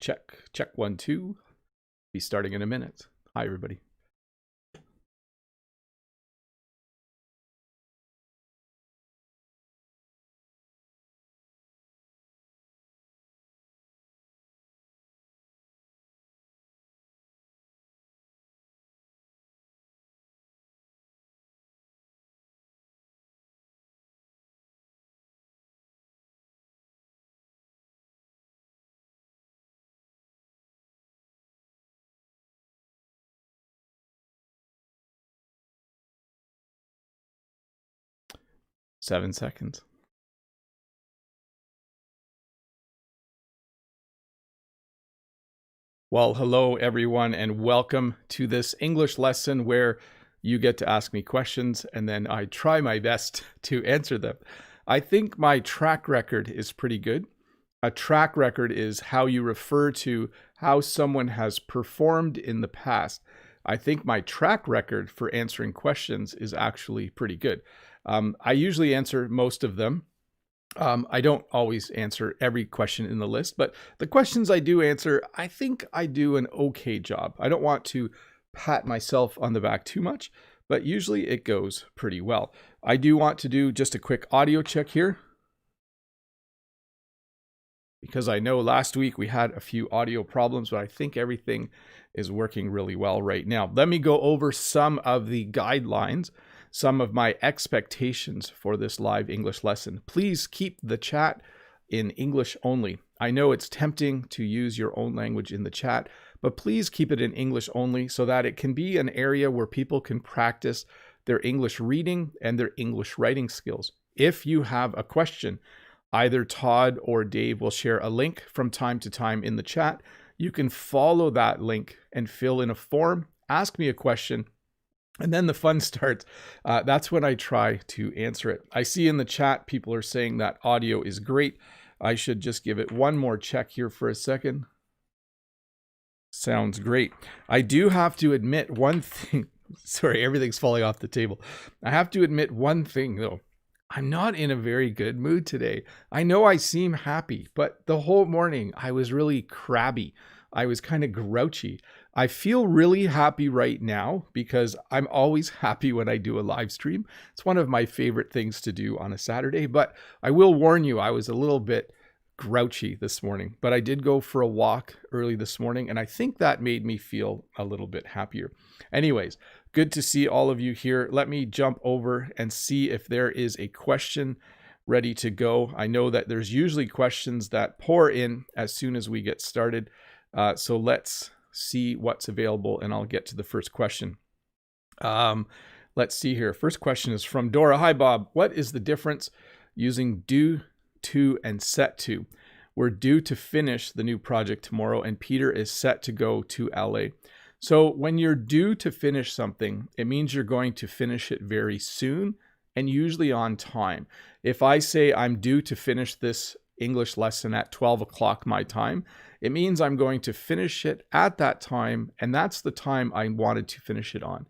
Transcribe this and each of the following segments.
Check 1, 2. Be starting in a minute. Hi, everybody. Seven seconds. Well, hello everyone, and welcome to this English lesson where you get to ask me questions and then I try my best to answer them. I think my track record is pretty good. A track record is how you refer to how someone has performed in the past. I think my track record for answering questions is actually pretty good. I usually answer most of them. I don't always answer every question in the list, but the questions I do answer, I think I do an okay job. I don't want to pat myself on the back too much, but usually it goes pretty well. I do want to do just a quick audio check here, because I know last week we had a few audio problems, but I think everything is working really well right now. Let me go over some of the guidelines, some of my expectations for this live English lesson. Please keep the chat in English only. I know it's tempting to use your own language in the chat, but please keep it in English only so that it can be an area where people can practice their English reading and their English writing skills. If you have a question, either Todd or Dave will share a link from time to time in the chat. You can follow that link and fill in a form, ask me a question, and then the fun starts. That's when I try to answer it. I see in the chat people are saying that audio is great. I should just give it one more check here for a second. Sounds great. I do have to admit one thing. Sorry, everything's falling off the table. I have to admit one thing though. I'm not in a very good mood today. I know I seem happy, but the whole morning I was really crabby. I was kind of grouchy. I feel really happy right now because I'm always happy when I do a live stream. It's one of my favorite things to do on a Saturday, but I will warn you, I was a little bit grouchy this morning, but I did go for a walk early this morning, and I think that made me feel a little bit happier. Anyways, good to see all of you here. Let me jump over and see if there is a question ready to go. I know that there's usually questions that pour in as soon as we get started. So let's see what's available and I'll get to the first question. Let's see here. First question is from Dora. Hi, Bob. What is the difference using due to and set to? We're due to finish the new project tomorrow and Peter is set to go to LA. So when you're due to finish something, it means you're going to finish it very soon and usually on time. If I say I'm due to finish this English lesson at 12 o'clock my time, it means I'm going to finish it at that time, and that's the time I wanted to finish it on.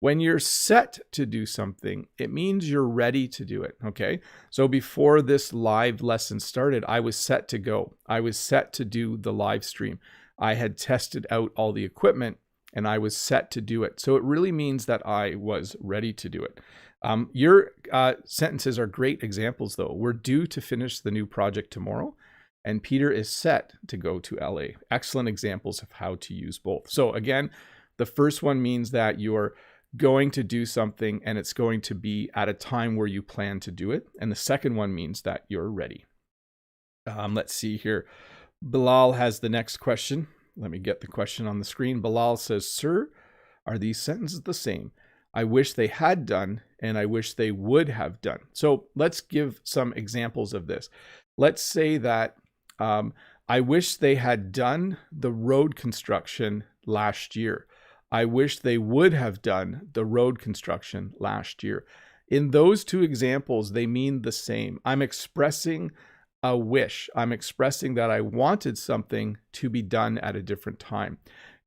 When you're set to do something, it means you're ready to do it, okay? So before this live lesson started, I was set to go. I was set to do the live stream. I had tested out all the equipment, and I was set to do it. So it really means that I was ready to do it. Your sentences are great examples, though. We're due to finish the new project tomorrow, and Peter is set to go to LA. Excellent examples of how to use both. So again, the first one means that you're going to do something and it's going to be at a time where you plan to do it. And the second one means that you're ready. Let's see here. Bilal has the next question. Let me get the question on the screen. Bilal says, "Sir, are these sentences the same? I wish they had done, and I wish they would have done." So let's give some examples of this. Let's say that I wish they had done the road construction last year. I wish they would have done the road construction last year. In those two examples, they mean the same. I'm expressing a wish. I'm expressing that I wanted something to be done at a different time.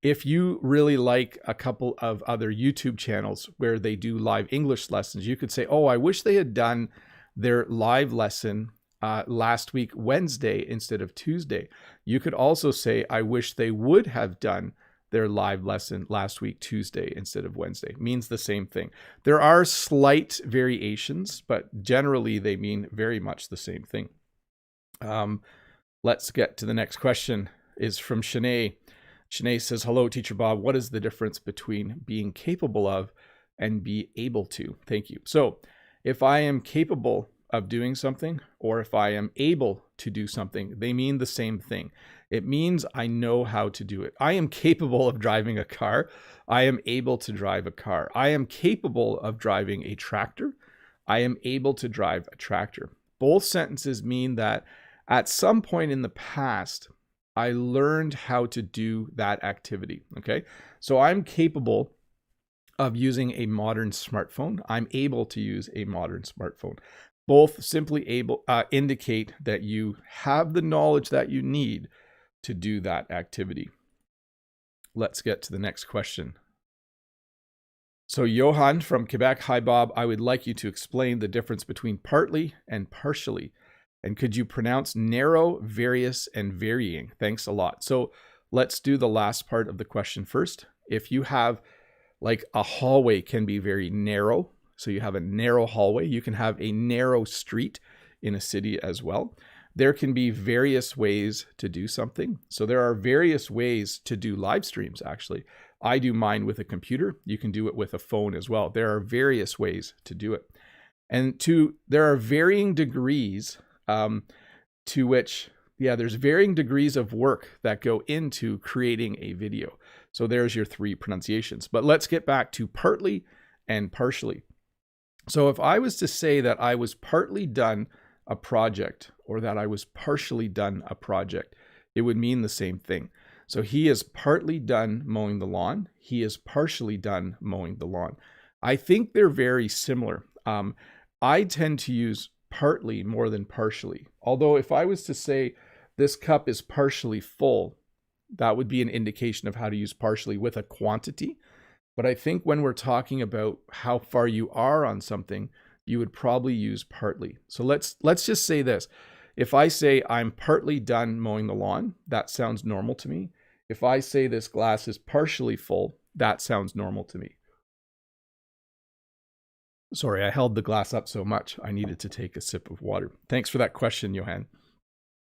If you really like a couple of other YouTube channels where they do live English lessons, you could say, oh, I wish they had done their live lesson last week Wednesday instead of Tuesday. You could also say, I wish they would have done their live lesson last week Tuesday instead of Wednesday. Means the same thing. There are slight variations, but generally they mean very much the same thing. Let's get to the next question. Is from Shanae. Shanae says, hello, Teacher Bob. What is the difference between being capable of and be able to? Thank you. So if I am capable of doing something, or if I am able to do something, they mean the same thing. It means I know how to do it. I am capable of driving a car. I am able to drive a car. I am capable of driving a tractor. I am able to drive a tractor. Both sentences mean that at some point in the past, I learned how to do that activity. Okay. So I'm capable of using a modern smartphone. I'm able to use a modern smartphone. Both simply indicate that you have the knowledge that you need to do that activity. Let's get to the next question. So Johan from Quebec, hi Bob, I would like you to explain the difference between partly and partially. And could you pronounce narrow, various, and varying? Thanks a lot. So let's do the last part of the question first. If you have like a hallway can be very narrow, so you have a narrow hallway, you can have a narrow street in a city as well. There can be various ways to do something. So there are various ways to do live streams, actually. I do mine with a computer. You can do it with a phone as well. There are various ways to do it. And there are varying degrees to which, there's varying degrees of work that go into creating a video. So there's your three pronunciations. But let's get back to partly and partially. So if I was to say that I was partly done a project or that I was partially done a project, it would mean the same thing. So he is partly done mowing the lawn. He is partially done mowing the lawn. I think they're very similar. I tend to use partly more than partially. Although if I was to say this cup is partially full, that would be an indication of how to use partially with a quantity. But I think when we're talking about how far you are on something, you would probably use partly. So let's just say this. If I say I'm partly done mowing the lawn, that sounds normal to me. If I say this glass is partially full, that sounds normal to me. Sorry, I held the glass up so much. I needed to take a sip of water. Thanks for that question, Johan.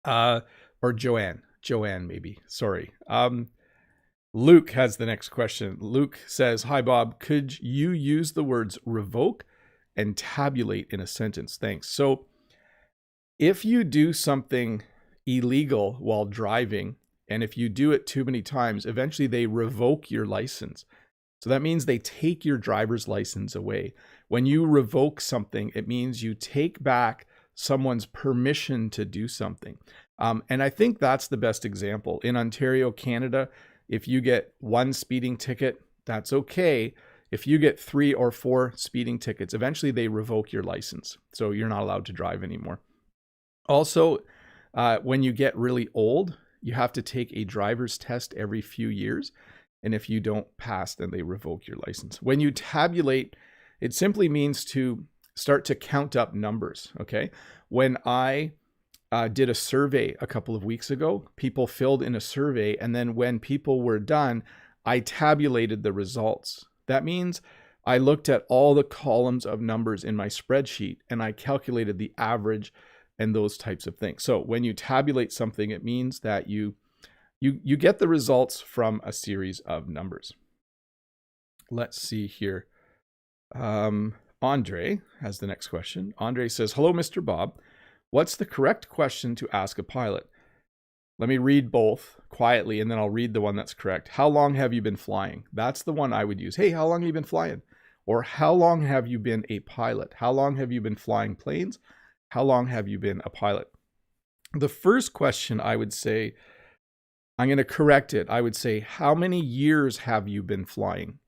Or Joanne. Joanne, maybe. Sorry. Luke has the next question. Luke says, hi, Bob. Could you use the words revoke and tabulate in a sentence? Thanks. So if you do something illegal while driving, and if you do it too many times, eventually they revoke your license. So that means they take your driver's license away. When you revoke something, it means you take back someone's permission to do something. And I think that's the best example. In Ontario, Canada, if you get one speeding ticket, that's okay. If you get 3 or 4 speeding tickets, eventually they revoke your license. So you're not allowed to drive anymore. Also, when you get really old, you have to take a driver's test every few years. And if you don't pass, then they revoke your license. When you tabulate, it simply means to start to count up numbers, okay? When I did a survey a couple of weeks ago, people filled in a survey, and then when people were done, I tabulated the results. That means I looked at all the columns of numbers in my spreadsheet, and I calculated the average and those types of things. So when you tabulate something, it means that you get the results from a series of numbers. Let's see here. Andre has the next question. Andre says, hello, Mr. Bob. What's the correct question to ask a pilot? Let me read both quietly, and then I'll read the one that's correct. How long have you been flying? That's the one I would use. Hey, how long have you been flying? Or how long have you been a pilot? How long have you been flying planes? How long have you been a pilot? The first question I would say, I'm going to correct it. I would say, how many years have you been flying?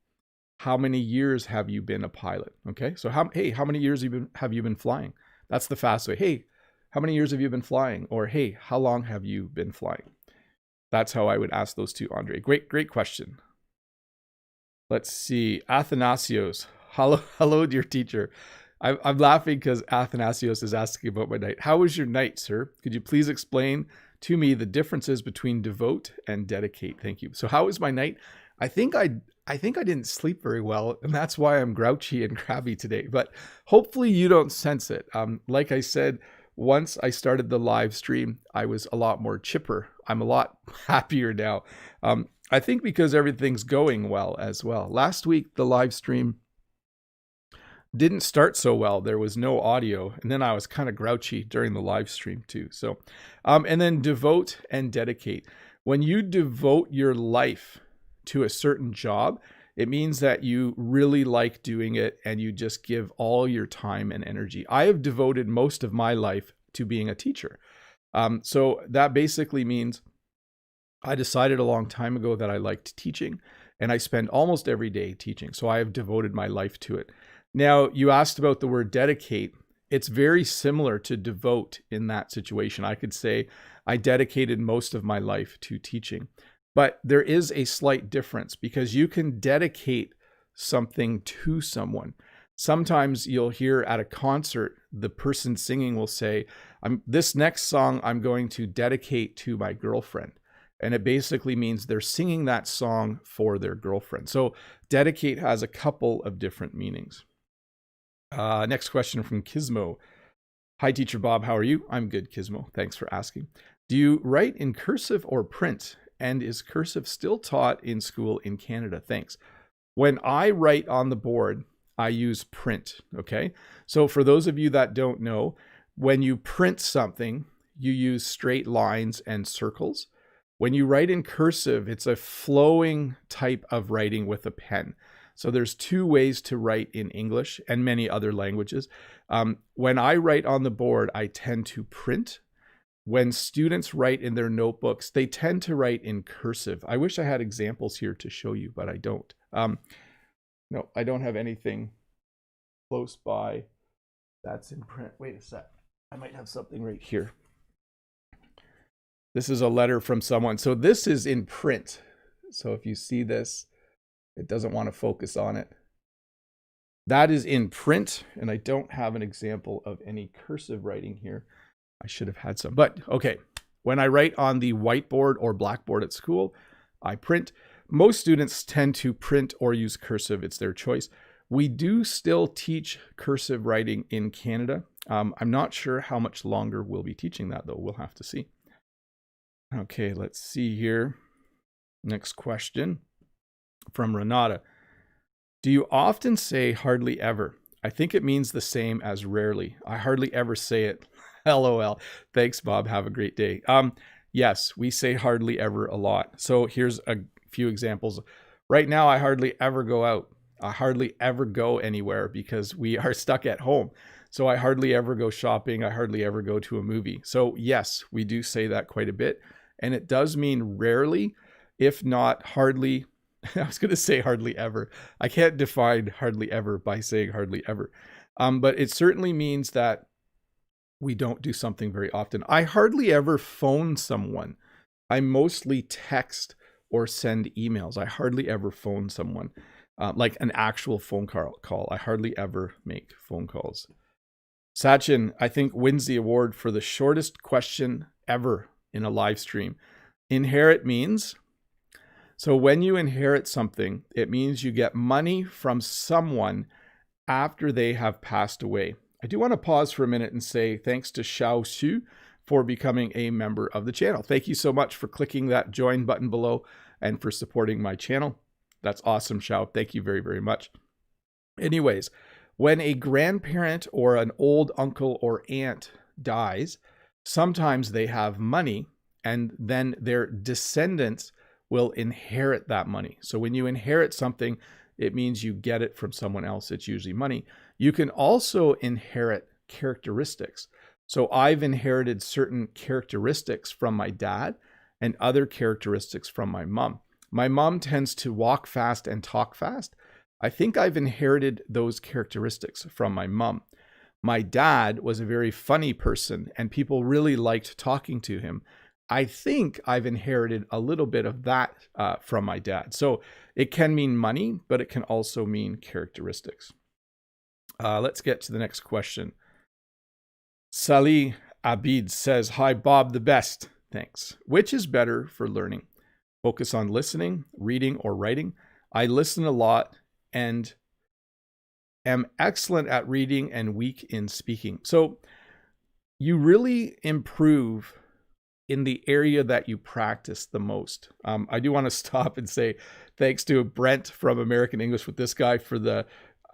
How many years have you been a pilot? Okay, so how many years have you been flying? That's the fast way. Hey, how many years have you been flying? Or hey, how long have you been flying? That's how I would ask those two, Andre. Great question. Let's see. Athanasios. Hello, dear teacher. I'm laughing because Athanasios is asking about my night. How was your night, sir? Could you please explain to me the differences between devote and dedicate? Thank you. So how was my night? I think I didn't sleep very well, and that's why I'm grouchy and crabby today. But hopefully you don't sense it. Like I said, once I started the live stream, I was a lot more chipper. I'm a lot happier now. I think because everything's going well as well. Last week, the live stream didn't start so well. There was no audio, and then I was kind of grouchy during the live stream too. So, and then devote and dedicate. When you devote your life to a certain job, it means that you really like doing it and you just give all your time and energy. I have devoted most of my life to being a teacher. So that basically means I decided a long time ago that I liked teaching, and I spend almost every day teaching. So I have devoted my life to it. Now, you asked about the word dedicate. It's very similar to devote in that situation. I could say I dedicated most of my life to teaching. But there is a slight difference because you can dedicate something to someone. Sometimes you'll hear at a concert, the person singing will say, this next song I'm going to dedicate to my girlfriend. And it basically means they're singing that song for their girlfriend. So dedicate has a couple of different meanings. Next question from Kismo. Hi, Teacher Bob. How are you? I'm good, Kismo. Thanks for asking. Do you write in cursive or print? And is cursive still taught in school in Canada? Thanks. When I write on the board, I use print, okay? So for those of you that don't know, when you print something, you use straight lines and circles. When you write in cursive, it's a flowing type of writing with a pen. So there's two ways to write in English and many other languages. When I write on the board, I tend to print. When students write in their notebooks, they tend to write in cursive. I wish I had examples here to show you, but I don't. No, I don't have anything close by that's in print. Wait a sec. I might have something right here. This is a letter from someone. So this is in print. So if you see this, it doesn't want to focus on it. That is in print, and I don't have an example of any cursive writing here. I should have had some, but okay. When I write on the whiteboard or blackboard at school, I print. Most students tend to print or use cursive. It's their choice. We do still teach cursive writing in Canada. I'm not sure how much longer we'll be teaching that, though. We'll have to see. Okay, let's see here. Next question from Renata. Do you often say hardly ever? I think it means the same as rarely. I hardly ever say it. LOL. Thanks, Bob. Have a great day. Yes, we say hardly ever a lot. So here's a few examples. Right now, I hardly ever go out. I hardly ever go anywhere because we are stuck at home. So I hardly ever go shopping. I hardly ever go to a movie. So yes, we do say that quite a bit. And it does mean rarely, if not hardly. I was going to say hardly ever. I can't define hardly ever by saying hardly ever. But it certainly means that we don't do something very often. I hardly ever phone someone. I mostly text or send emails. I hardly ever phone someone, like an actual phone call. I hardly ever make phone calls. Sachin, I think, wins the award for the shortest question ever in a live stream. Inherit means, so when you inherit something, it means you get money from someone after they have passed away. I do want to pause for a minute and say thanks to Xiao Xu for becoming a member of the channel. Thank you so much for clicking that join button below and for supporting my channel. That's awesome, Xiao. Thank you very, very much. Anyways, when a grandparent or an old uncle or aunt dies, sometimes they have money and then their descendants will inherit that money. So when you inherit something, it means you get it from someone else. It's usually money. You can also inherit characteristics. So I've inherited certain characteristics from my dad and other characteristics from my mom. My mom tends to walk fast and talk fast. I think I've inherited those characteristics from my mom. My dad was a very funny person and people really liked talking to him. I think I've inherited a little bit of that from my dad. So it can mean money, but it can also mean characteristics. Let's get to the next question. Salih Abid says, "Hi, Bob, the best. Thanks. Which is better for learning? Focus on listening, reading, or writing? I listen a lot and am excellent at reading and weak in speaking." So you really improve in the area that you practice the most. I do want to stop and say thanks to Brent from American English with this guy for the,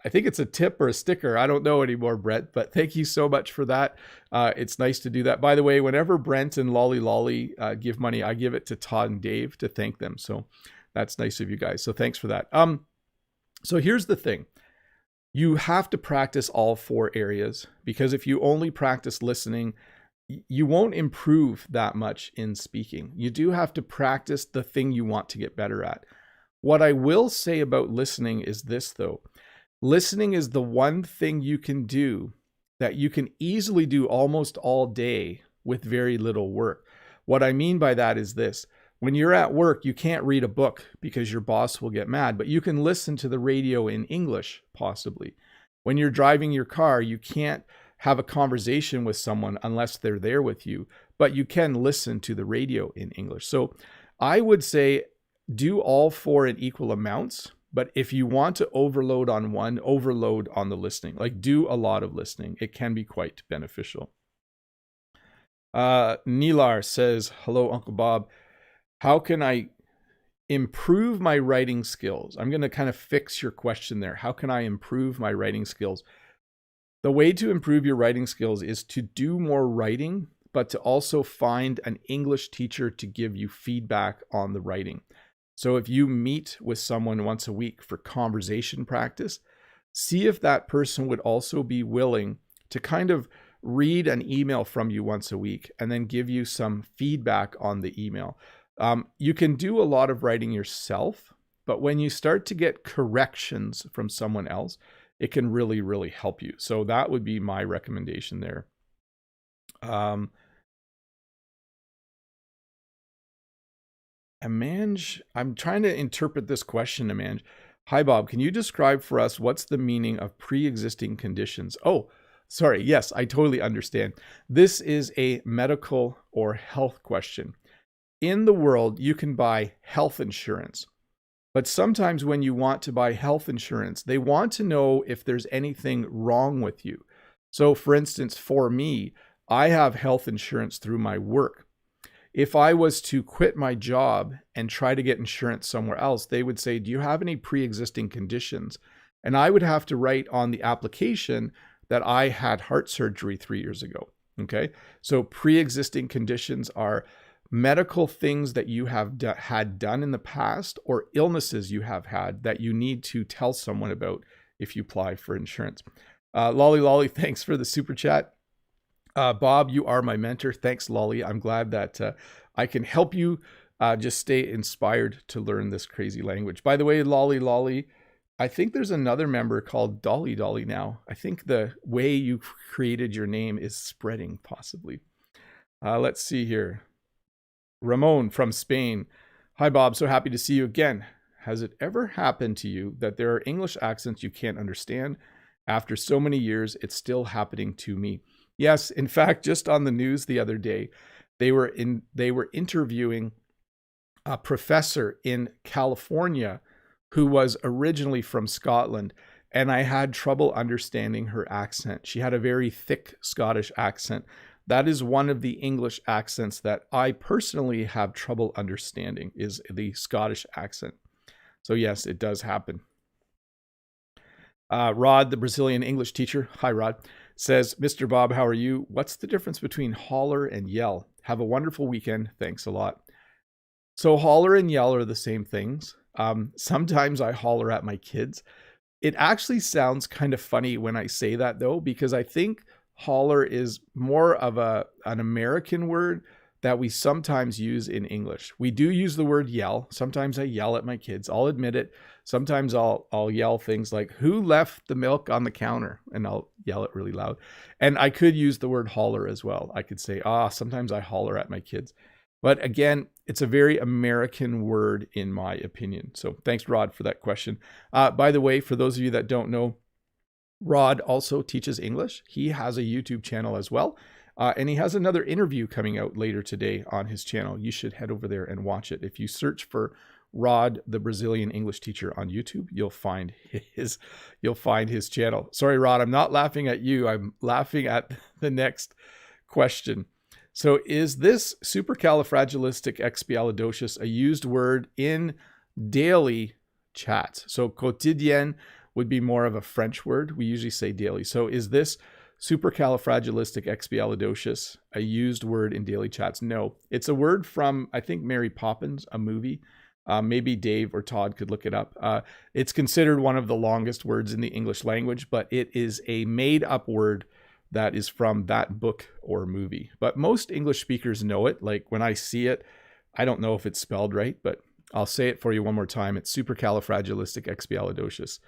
I think it's a tip or a sticker. I don't know anymore, Brent, but thank you so much for that. It's nice to do that. By the way, whenever Brent and Lolly give money, I give it to Todd and Dave to thank them. So that's nice of you guys. So thanks for that. So here's the thing. You have to practice all 4 areas, because if you only practice listening, you won't improve that much in speaking. You do have to practice the thing you want to get better at. What I will say about listening is this, though. Listening is the one thing you can do that you can easily do almost all day with very little work. What I mean by that is this. When you're at work, you can't read a book because your boss will get mad, but you can listen to the radio in English, possibly. When you're driving your car, you can't have a conversation with someone unless they're there with you, but you can listen to the radio in English. So I would say do all 4 in equal amounts, but if you want to overload on one, overload on the listening. Like, do a lot of listening. It can be quite beneficial. Nilar says, "Hello, Uncle Bob. How can I improve my writing skills?" I'm going to kind of fix your question there. How can I improve my writing skills? The way to improve your writing skills is to do more writing, but to also find an English teacher to give you feedback on the writing. So if you meet with someone once a week for conversation practice, see if that person would also be willing to kind of read an email from you once a week and then give you some feedback on the email. You can do a lot of writing yourself, but when you start to get corrections from someone else, it can really, really help you. So that would be my recommendation there. Amanj, I'm trying to interpret this question, Amanj. "Hi, Bob. Can you describe for us what's the meaning of pre-existing conditions?" Oh, sorry. Yes, I totally understand. This is a medical or health question. In the world, you can buy health insurance. But sometimes when you want to buy health insurance, they want to know if there's anything wrong with you. So for instance, for me, I have health insurance through my work. If I was to quit my job and try to get insurance somewhere else, they would say, "Do you have any pre-existing conditions?" And I would have to write on the application that I had heart surgery 3 years ago. Okay. So pre-existing conditions are medical things that you have had done in the past, or illnesses you have had that you need to tell someone about if you apply for insurance. Lolly, thanks for the super chat. Bob, you are my mentor. Thanks, Lolly. I'm glad that I can help you just stay inspired to learn this crazy language. By the way, Lolly, I think there's another member called Dolly now. I think the way you created your name is spreading, possibly. Let's see here. Ramon from Spain. "Hi, Bob. So happy to see you again. Has it ever happened to you that there are English accents you can't understand? After so many years, it's still happening to me." Yes, in fact, just on the news the other day, they were interviewing a professor in California who was originally from Scotland, and I had trouble understanding her accent. She had a very thick Scottish accent. That is one of the English accents that I personally have trouble understanding, is the Scottish accent. So yes, it does happen. Rod, the Brazilian English teacher, hi Rod, says, "Mr. Bob, how are you? What's the difference between holler and yell? Have a wonderful weekend. Thanks a lot." So holler and yell are the same things. Sometimes I holler at my kids. It actually sounds kind of funny when I say that, though, because I think holler is more of an American word that we sometimes use in English. We do use the word yell. Sometimes I yell at my kids. I'll admit it. Sometimes I'll yell things like, "Who left the milk on the counter?" And I'll yell it really loud. And I could use the word holler as well. I could say, sometimes I holler at my kids. But again, it's a very American word in my opinion. So thanks, Rod, for that question. By the way, for those of you that don't know, Rod also teaches English. He has a YouTube channel as well. And he has another interview coming out later today on his channel. You should head over there and watch it. If you search for Rod, the Brazilian English teacher on YouTube, you'll find his channel. Sorry, Rod, I'm not laughing at you. I'm laughing at the next question. So is this supercalifragilisticexpialidocious a used word in daily chats? So quotidien would be more of a French word. We usually say daily. So is this supercalifragilisticexpialidocious a used word in daily chats? No, it's a word from, I think, Mary Poppins, a movie. Maybe Dave or Todd could look it up. It's considered one of the longest words in the English language, but it is a made-up word that is from that book or movie. But most English speakers know it. Like when I see it, I don't know if it's spelled right, but I'll say it for you one more time. It's supercalifragilisticexpialidocious.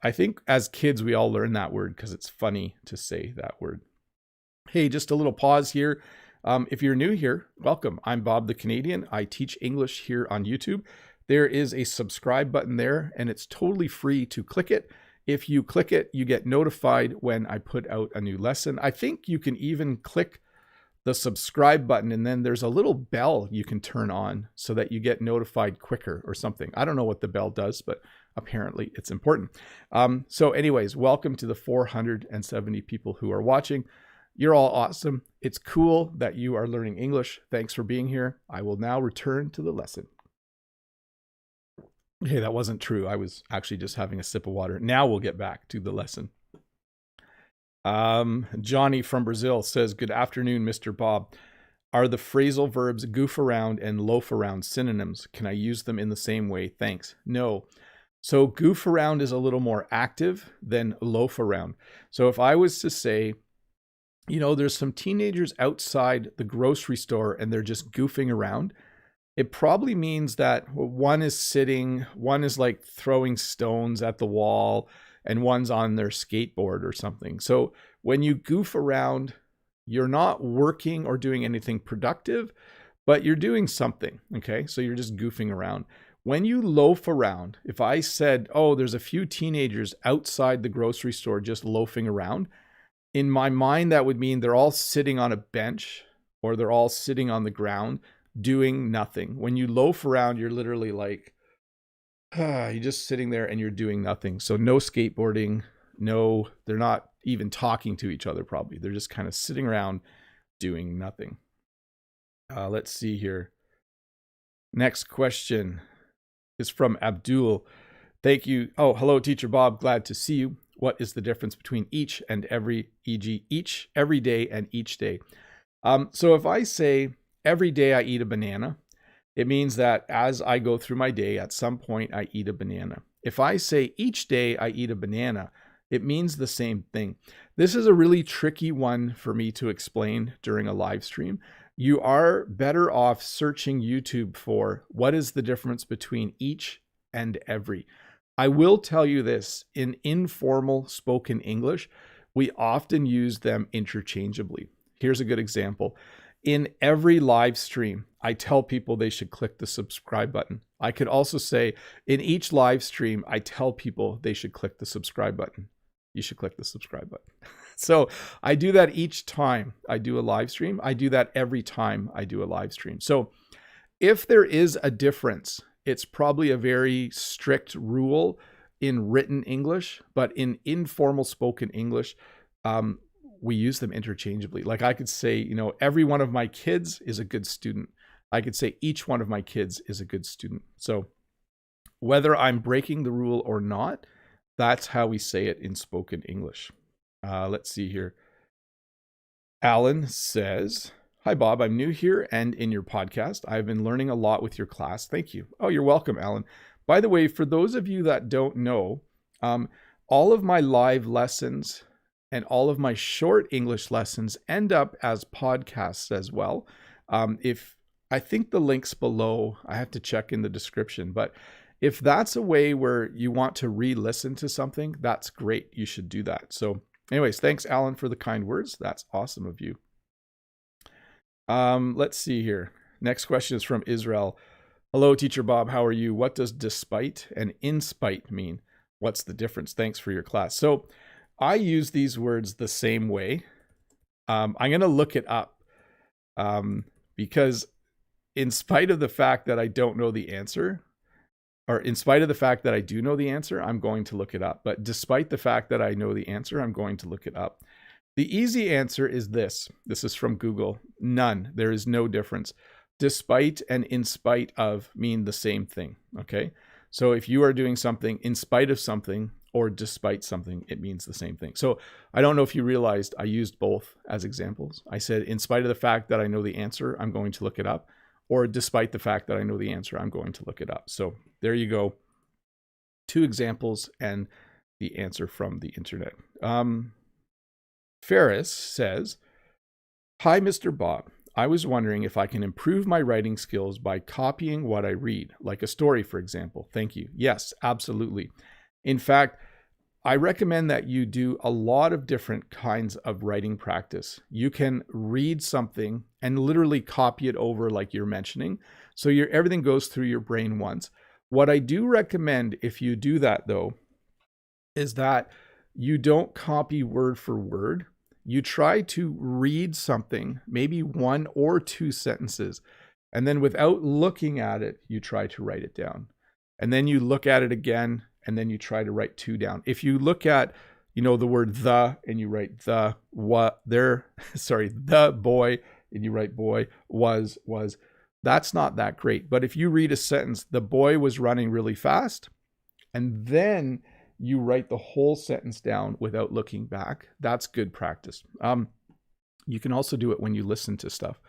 I think as kids, we all learn that word because it's funny to say that word. Hey, just a little pause here. If you're new here, welcome. I'm Bob the Canadian. I teach English here on YouTube. There is a subscribe button there, and it's totally free to click it. If you click it, you get notified when I put out a new lesson. I think you can even click the subscribe button, and then there's a little bell you can turn on so that you get notified quicker or something. I don't know what the bell does, but apparently it's important. So anyways, welcome to the 470 people who are watching. You're all awesome. It's cool that you are learning English. Thanks for being here. I will now return to the lesson. Okay, that wasn't true. I was actually just having a sip of water. Now we'll get back to the lesson. Johnny from Brazil says, good afternoon, Mr. Bob. Are the phrasal verbs goof around and loaf around synonyms? Can I use them in the same way? Thanks. No. So goof around is a little more active than loaf around. So if I was to say, you know, there's some teenagers outside the grocery store and they're just goofing around, it probably means that one is sitting, one is like throwing stones at the wall, and one's on their skateboard or something. So when you goof around, you're not working or doing anything productive, but you're doing something, okay? So you're just goofing around. When you loaf around, if I said, oh, there's a few teenagers outside the grocery store just loafing around, in my mind, that would mean they're all sitting on a bench or they're all sitting on the ground doing nothing. When you loaf around, you're literally like, you're just sitting there and you're doing nothing. So no skateboarding, no, they're not even talking to each other probably. They're just kind of sitting around doing nothing. Let's see here. Next question is from Abdul. Thank you. Oh, hello, Teacher Bob. Glad to see you. What is the difference between each and every, e.g. each, every day, and each day? So if I say every day I eat a banana, it means that as I go through my day, at some point I eat a banana. If I say each day I eat a banana, it means the same thing. This is a really tricky one for me to explain during a live stream. You are better off searching YouTube for what is the difference between each and every. I will tell you this, in informal spoken English, we often use them interchangeably. Here's a good example. In every live stream, I tell people they should click the subscribe button. I could also say, in each live stream, I tell people they should click the subscribe button. You should click the subscribe button. So I do that each time I do a live stream. I do that every time I do a live stream. So if there is a difference, it's probably a very strict rule in written English, but in informal spoken English, we use them interchangeably. Like I could say, you know, every one of my kids is a good student. I could say each one of my kids is a good student. So whether I'm breaking the rule or not, that's how we say it in spoken English. Let's see here. Alan says, hi, Bob. I'm new here and in your podcast. I've been learning a lot with your class. Thank you. Oh, you're welcome, Alan. By the way, for those of you that don't know, all of my live lessons and all of my short English lessons end up as podcasts as well. If I think the link's below, I have to check in the description, but if that's a way where you want to re-listen to something, that's great. You should do that. So anyways, thanks, Alan, for the kind words. That's awesome of you. Let's see here. Next question is from Israel. Hello, Teacher Bob. How are you? What does despite and in spite mean? What's the difference? Thanks for your class. So I use these words the same way. I'm going to look it up because in spite of the fact that I don't know the answer, or in spite of the fact that I do know the answer, I'm going to look it up. But despite the fact that I know the answer, I'm going to look it up. The easy answer is this. This is from Google. None. There is no difference. Despite and in spite of mean the same thing. Okay. So if you are doing something in spite of something or despite something, it means the same thing. So I don't know if you realized I used both as examples. I said, in spite of the fact that I know the answer, I'm going to look it up. Or despite the fact that I know the answer, I'm going to look it up. So there you go. 2 examples and the answer from the internet. Ferris says, "Hi, Mr. Bob. I was wondering if I can improve my writing skills by copying what I read, like a story, for example. Thank you." Yes, absolutely. In fact, I recommend that you do a lot of different kinds of writing practice. You can read something and literally copy it over like you're mentioning. So everything goes through your brain once. What I do recommend if you do that though, is that you don't copy word for word. You try to read something, maybe 1 or 2 sentences, and then without looking at it, you try to write it down. And then you look at it again, and then you try to write 2 down. If you look at, the word the, and you write the boy, and you write boy, was, that's not that great. But if you read a sentence, the boy was running really fast, and then you write the whole sentence down without looking back, that's good practice. You can also do it when you listen to stuff.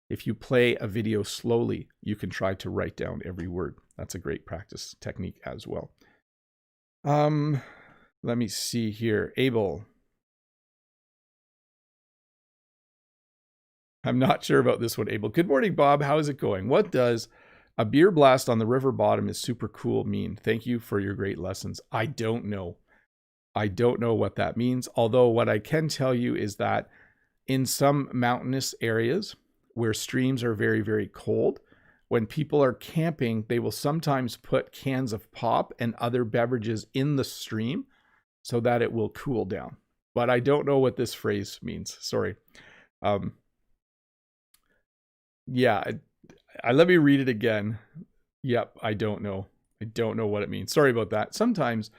If you play a video slowly, you can try to write down every word. That's a great practice technique as well. Let me see here. Abel. I'm not sure about this one, Abel. Good morning, Bob. How is it going? What does a beer blast on the river bottom is super cool mean? Thank you for your great lessons. I don't know. I don't know what that means. Although what I can tell you is that in some mountainous areas where streams are very, very cold, when people are camping, they will sometimes put cans of pop and other beverages in the stream so that it will cool down. But I don't know what this phrase means. Sorry. Let me read it again. Yep, I don't know. I don't know what it means. Sorry about that. Sometimes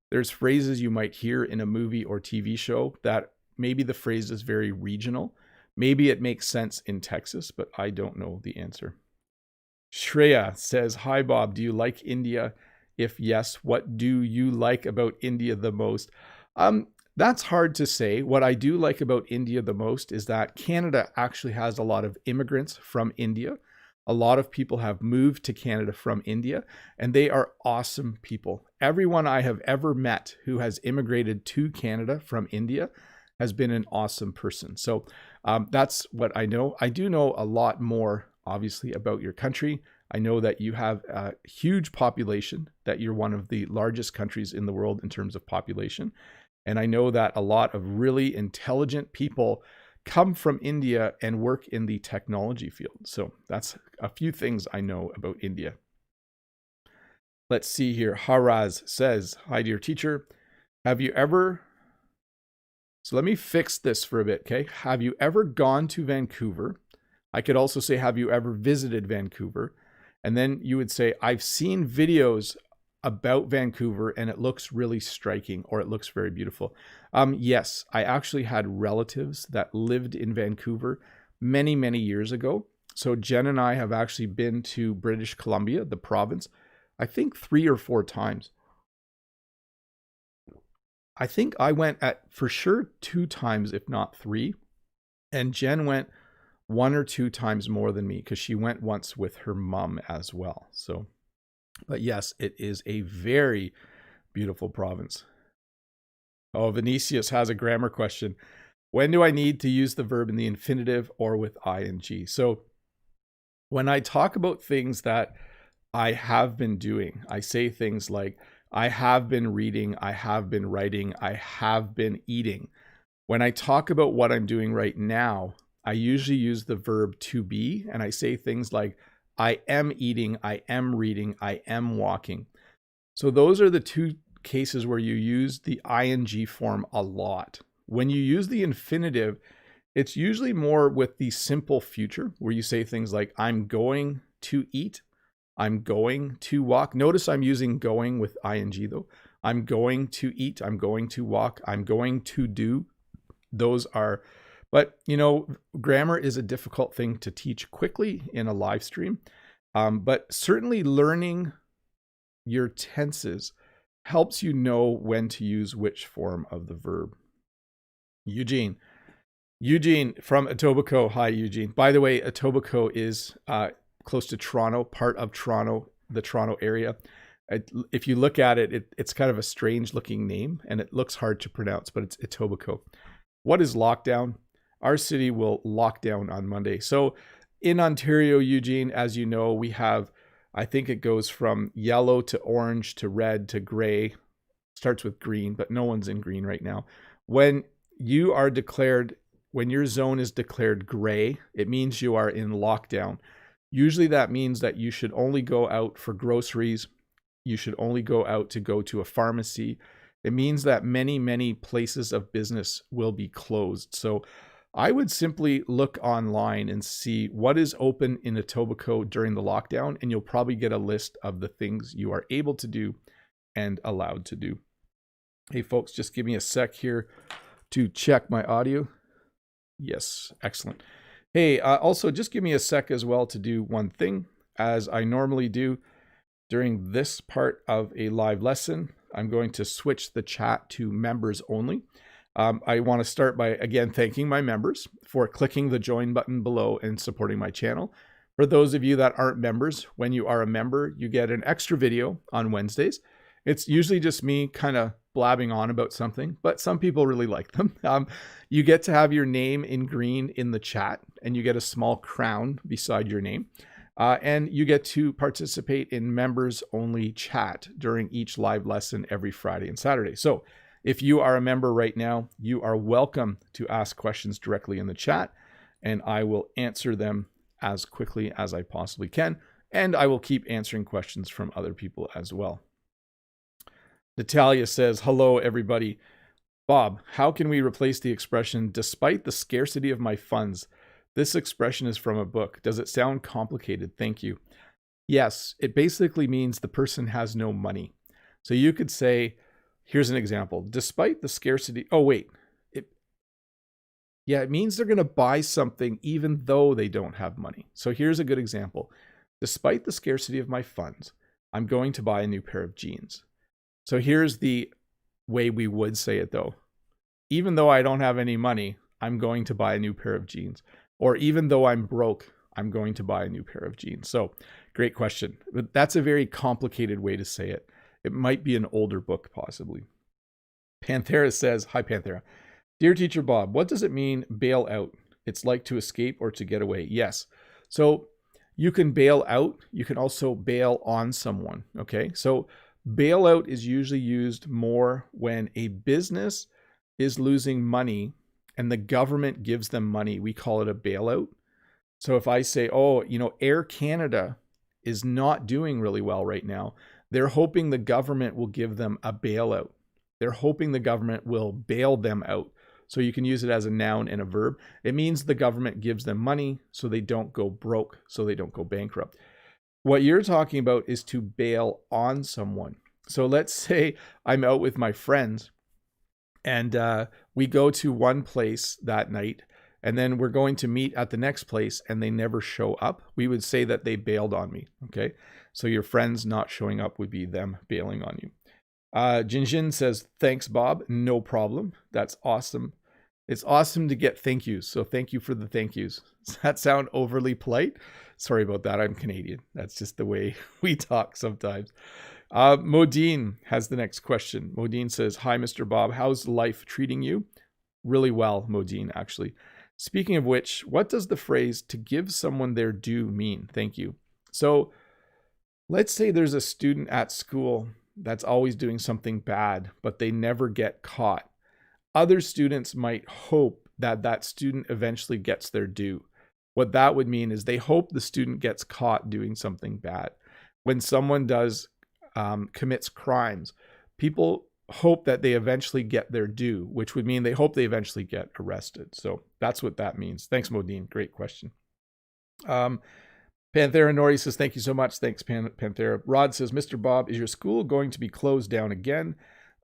there's phrases you might hear in a movie or TV show that maybe the phrase is very regional. Maybe it makes sense in Texas, but I don't know the answer. Shreya says, "Hi, Bob. Do you like India? If yes, what do you like about India the most?" That's hard to say. What I do like about India the most is that Canada actually has a lot of immigrants from India. A lot of people have moved to Canada from India, and they are awesome people. Everyone I have ever met who has immigrated to Canada from India has been an awesome person. So that's what I know. I do know a lot more, obviously, about your country. I know that you have a huge population, that you're one of the largest countries in the world in terms of population. And I know that a lot of really intelligent people come from India and work in the technology field. So that's a few things I know about India. Let's see here. Haraz says, "Hi, dear teacher. Have you ever..." So let me fix this for a bit, okay? Have you ever gone to Vancouver? I could also say, have you ever visited Vancouver? And then you would say, I've seen videos about Vancouver and it looks really striking, or it looks very beautiful. Yes, I actually had relatives that lived in Vancouver many, many years ago. So Jen and I have actually been to British Columbia, the province, I think 3 or 4 times. I think I went for sure 2 times, if not 3. And Jen went 1 or 2 times more than me because she went once with her mom as well. So, but yes, it is a very beautiful province. Oh, Vinicius has a grammar question. When do I need to use the verb in the infinitive or with ing? So when I talk about things that I have been doing, I say things like, I have been reading, I have been writing, I have been eating. When I talk about what I'm doing right now, I usually use the verb to be, and I say things like, I am eating, I am reading, I am walking. So those are the 2 cases where you use the ing form a lot. When you use the infinitive, it's usually more with the simple future where you say things like, I'm going to eat, I'm going to walk. Notice I'm using going with ing though. I'm going to eat, I'm going to walk, I'm going to do. Those are, but you know, grammar is a difficult thing to teach quickly in a live stream. But certainly learning your tenses helps you know when to use which form of the verb. Eugene from Etobicoke. Hi, Eugene. By the way, Etobicoke is close to Toronto, part of Toronto, the Toronto area. If you look at it, it's kind of a strange looking name and it looks hard to pronounce, but it's Etobicoke. What is lockdown? Our city will lock down on Monday. So in Ontario, Eugene, as you know, we have, I think it goes from yellow to orange to red to gray, starts with green, but no one's in green right now. When your zone is declared gray, it means you are in lockdown. Usually that means that you should only go out for groceries. You should only go out to go to a pharmacy. It means that many, many places of business will be closed. So I would simply look online and see what is open in Etobicoke during the lockdown, and you'll probably get a list of the things you are able to do and allowed to do. Hey folks, just give me a sec here to check my audio. Yes, excellent. Hey, also just give me a sec as well to do one thing. As I normally do during this part of a live lesson, I'm going to switch the chat to members only. I want to start by, again, thanking my members for clicking the join button below and supporting my channel. For those of you that aren't members, when you are a member, you get an extra video on Wednesdays. It's usually just me kind of blabbing on about something, but some people really like them. You get to have your name in green in the chat, and you get a small crown beside your name. And you get to participate in members only chat during each live lesson every Friday and Saturday. So if you are a member right now, you are welcome to ask questions directly in the chat, and I will answer them as quickly as I possibly can. And I will keep answering questions from other people as well. Natalia says, hello, everybody. Bob, how can we replace the expression, despite the scarcity of my funds? This expression is from a book. Does it sound complicated? Thank you. Yes, it basically means the person has no money. So you could say, here's an example. Despite the scarcity, it means they're going to buy something even though they don't have money. So here's a good example. Despite the scarcity of my funds, I'm going to buy a new pair of jeans. So here's the way we would say it though. Even though I don't have any money, I'm going to buy a new pair of jeans. Or even though I'm broke, I'm going to buy a new pair of jeans. So great question. But that's a very complicated way to say it. It might be an older book, possibly. Panthera says, hi Panthera. Dear Teacher Bob, what does it mean bail out? It's like to escape or to get away. Yes. So you can bail out. You can also bail on someone. Okay. So bailout is usually used more when a business is losing money and the government gives them money. We call it a bailout. So if I say, Air Canada is not doing really well right now, they're hoping the government will give them a bailout. They're hoping the government will bail them out. So you can use it as a noun and a verb. It means the government gives them money so they don't go broke, so they don't go bankrupt. What you're talking about is to bail on someone. So let's say I'm out with my friends and we go to one place that night and then we're going to meet at the next place and they never show up. We would say that they bailed on me. Okay. So your friends not showing up would be them bailing on you. Jinjin says, thanks, Bob. No problem. That's awesome. It's awesome to get thank yous. So thank you for the thank yous. Does that sound overly polite? Sorry about that. I'm Canadian. That's just the way we talk sometimes. Modine has the next question. Modine says, hi, Mr. Bob. How's life treating you? Really well, Modine, actually. Speaking of which, what does the phrase to give someone their due mean? Thank you. So let's say there's a student at school that's always doing something bad, but they never get caught. Other students might hope that that student eventually gets their due. What that would mean is they hope the student gets caught doing something bad. When someone commits crimes, people hope that they eventually get their due, which would mean they hope they eventually get arrested. So that's what that means. Thanks, Modine. Great question. Panthera Nori says, thank you so much. Thanks, Panthera. Rod says, Mr. Bob, is your school going to be closed down again?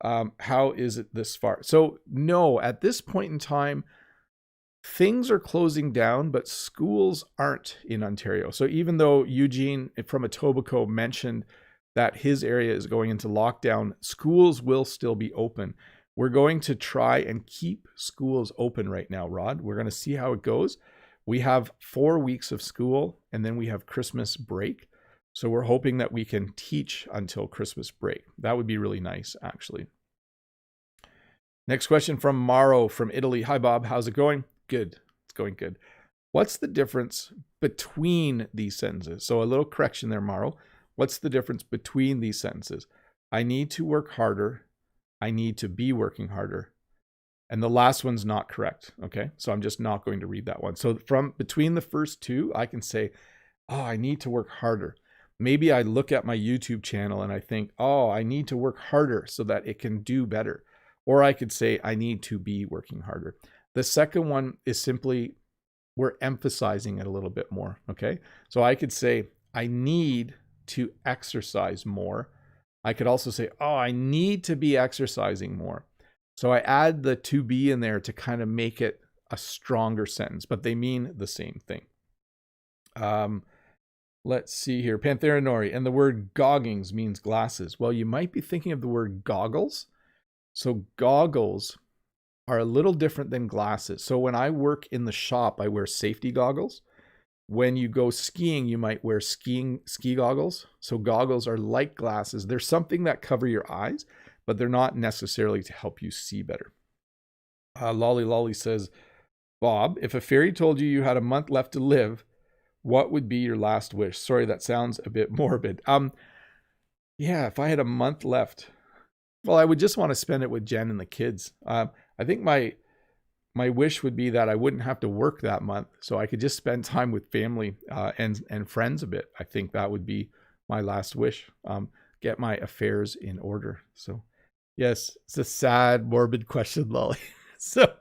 How is it this far? So no, at this point in time, things are closing down, but schools aren't in Ontario. So even though Eugene from Etobicoke mentioned that his area is going into lockdown, schools will still be open. We're going to try and keep schools open right now, Rod. We're going to see how it goes. We have 4 weeks of school, and then we have Christmas break. So we're hoping that we can teach until Christmas break. That would be really nice, actually. Next question from Maro from Italy. Hi, Bob. How's it going? Good. It's going good. What's the difference between these sentences? So a little correction there, Maro. What's the difference between these sentences? I need to work harder. I need to be working harder. And the last one's not correct. Okay. So I'm just not going to read that one. So from between the first two, I can say, oh, I need to work harder. Maybe I look at my YouTube channel and I think, oh, I need to work harder so that it can do better. Or I could say, I need to be working harder. The second one is simply, we're emphasizing it a little bit more. Okay. So I could say, I need to exercise more. I could also say, oh, I need to be exercising more. So I add the to be in there to kind of make it a stronger sentence, but they mean the same thing. Let's see here. Panthera Nori, and the word goggings means glasses. Well, you might be thinking of the word goggles. So goggles are a little different than glasses. So when I work in the shop, I wear safety goggles. When you go skiing, you might wear ski goggles. So goggles are like glasses. They're something that cover your eyes, but they're not necessarily to help you see better. Lolly says, Bob, if a fairy told you you had a month left to live, what would be your last wish? Sorry, that sounds a bit morbid. Yeah, if I had a month left, well, I would just want to spend it with Jen and the kids. I think my wish would be that I wouldn't have to work that month, so I could just spend time with family and friends a bit. I think that would be my last wish. Get my affairs in order. So, yes, it's a sad, morbid question, Lolly. So,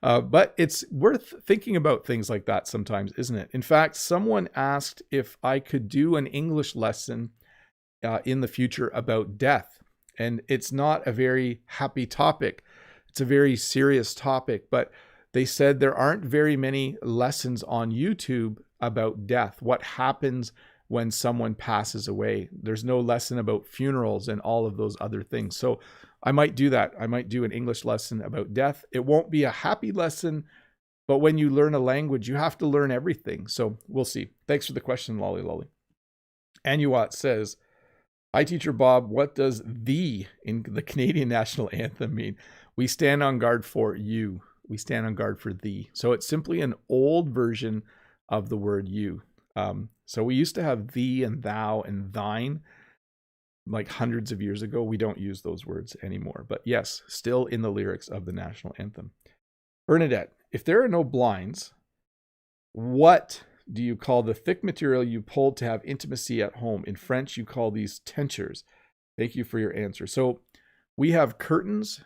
but it's worth thinking about things like that sometimes, isn't it? In fact, someone asked if I could do an English lesson in the future about death. And it's not a very happy topic. It's a very serious topic, but they said there aren't very many lessons on YouTube about death. What happens when someone passes away? There's no lesson about funerals and all of those other things. So I might do that. I might do an English lesson about death. It won't be a happy lesson, but when you learn a language, you have to learn everything. So we'll see. Thanks for the question, Lolly. Anuat says, hi, Teacher Bob. What does "the" in the Canadian National Anthem mean? We stand on guard for you. We stand on guard for thee. So it's simply an old version of the word you. So we used to have thee and thou and thine like hundreds of years ago. We don't use those words anymore. But yes, still in the lyrics of the National Anthem. Bernadette, if there are no blinds, what do you call the thick material you pulled to have intimacy at home? In French, you call these tentures. Thank you for your answer. So we have curtains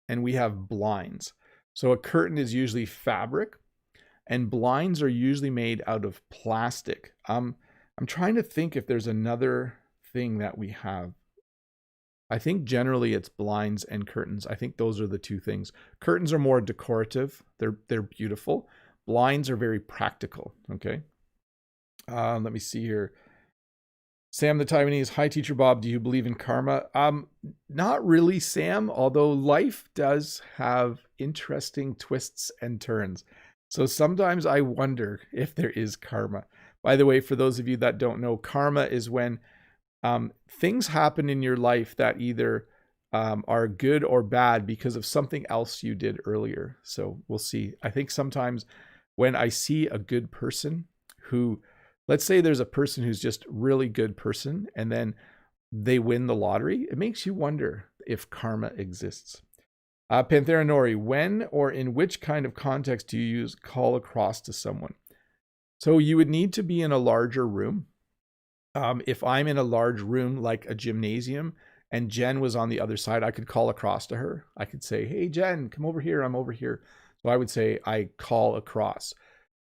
and we have blinds. So a curtain is usually fabric and blinds are usually made out of plastic. I'm trying to think if there's another thing that we have. I think generally it's blinds and curtains. I think those are the two things. Curtains are more decorative. They're beautiful. Blinds are very practical. Okay. Let me see here. Sam the Taiwanese, hi Teacher Bob, do you believe in karma? Not really, Sam, although life does have interesting twists and turns. So sometimes I wonder if there is karma. By the way, for those of you that don't know, karma is when things happen in your life that either are good or bad because of something else you did earlier. So we'll see. I think sometimes when I see a good person who, let's say there's a person who's just really good person and then they win the lottery, it makes you wonder if karma exists. Panthera Nori, when or in which kind of context do you use call across to someone? So you would need to be in a larger room. If I'm in a large room like a gymnasium and Jen was on the other side, I could call across to her. I could say, hey, Jen, come over here. I'm over here. So I would say I call across.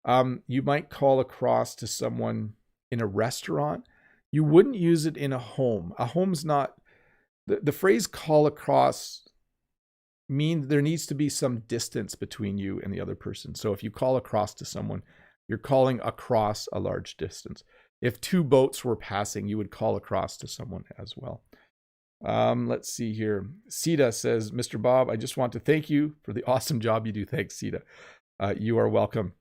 You might call across to someone in a restaurant. You wouldn't use it in a home. A home's not, the phrase call across means there needs to be some distance between you and the other person. So if you call across to someone, you're calling across a large distance. If two boats were passing, you would call across to someone as well. Let's see here. Sita says, Mr. Bob, I just want to thank you for the awesome job you do. Thanks, Sita. You are welcome.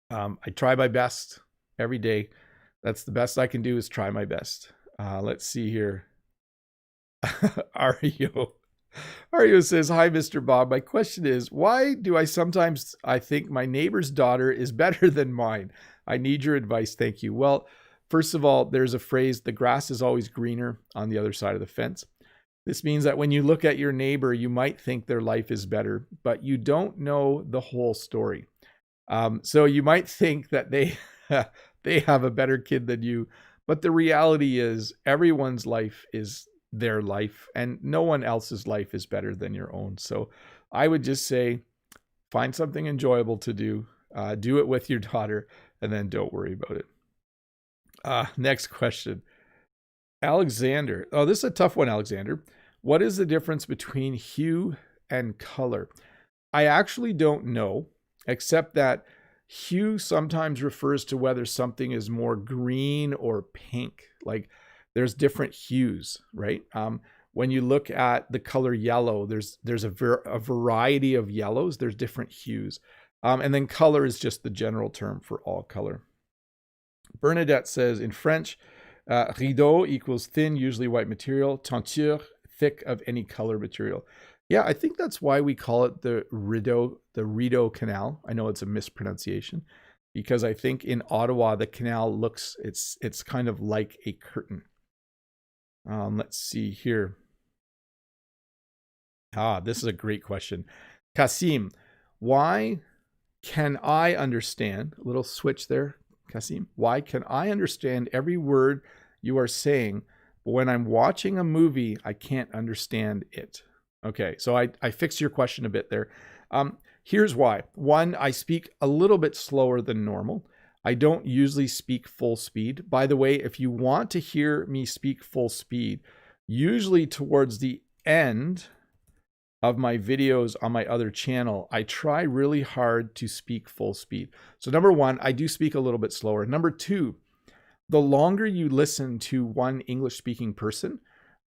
I try my best every day. That's the best I can do, is try my best. Let's see here. Ario says, hi, Mr. Bob. My question is, why do I sometimes think my neighbor's daughter is better than mine? I need your advice. Thank you. Well, first of all, there's a phrase, the grass is always greener on the other side of the fence. This means that when you look at your neighbor, you might think their life is better, but you don't know the whole story. So you might think that they have a better kid than you, but the reality is everyone's life is their life, and no one else's life is better than your own. So I would just say, find something enjoyable to do, do it with your daughter, and then don't worry about it. Next question. Alexander. Oh, this is a tough one, Alexander. What is the difference between hue and color? I actually don't know, except that hue sometimes refers to whether something is more green or pink. Like, there's different hues, right? When you look at the color yellow, there's a variety of yellows. There's different hues. And then color is just the general term for all color. Bernadette says, in French, rideau equals thin, usually white material. Teinture, thick of any color material. Yeah, I think that's why we call it the Rideau Canal. I know it's a mispronunciation, because I think in Ottawa, the canal looks, it's kind of like a curtain. Let's see here. This is a great question. Kasim, why can I understand, a little switch there, Kasim, why can I understand every word you are saying, but when I'm watching a movie, I can't understand it? Okay, so I fixed your question a bit there. Here's why. One, I speak a little bit slower than normal. I don't usually speak full speed. By the way, if you want to hear me speak full speed, usually towards the end of my videos on my other channel, I try really hard to speak full speed. So number one, I do speak a little bit slower. Number two, the longer you listen to one English-speaking person,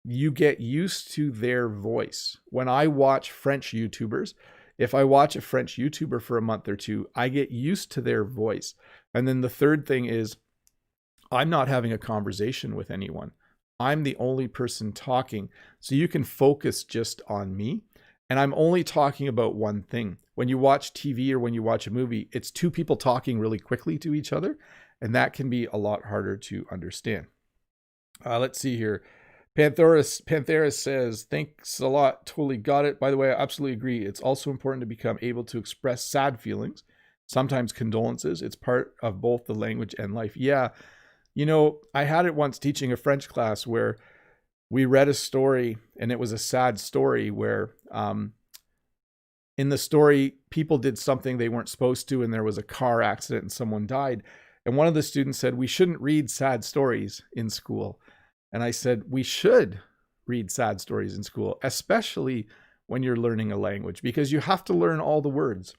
you get used to their voice. When I watch French YouTubers, if I watch a French YouTuber for a month or two, I get used to their voice. And then the third thing is, I'm not having a conversation with anyone. I'm the only person talking. So you can focus just on me. And I'm only talking about one thing. When you watch TV or when you watch a movie, it's two people talking really quickly to each other. And that can be a lot harder to understand. Let's see here. Pantheris says, thanks a lot. Totally got it. By the way, I absolutely agree. It's also important to become able to express sad feelings, sometimes condolences. It's part of both the language and life. Yeah. You know, I had it once teaching a French class where we read a story, and it was a sad story where in the story, people did something they weren't supposed to, and there was a car accident and someone died. And one of the students said, we shouldn't read sad stories in school. And I said, we should read sad stories in school, especially when you're learning a language, because you have to learn all the words.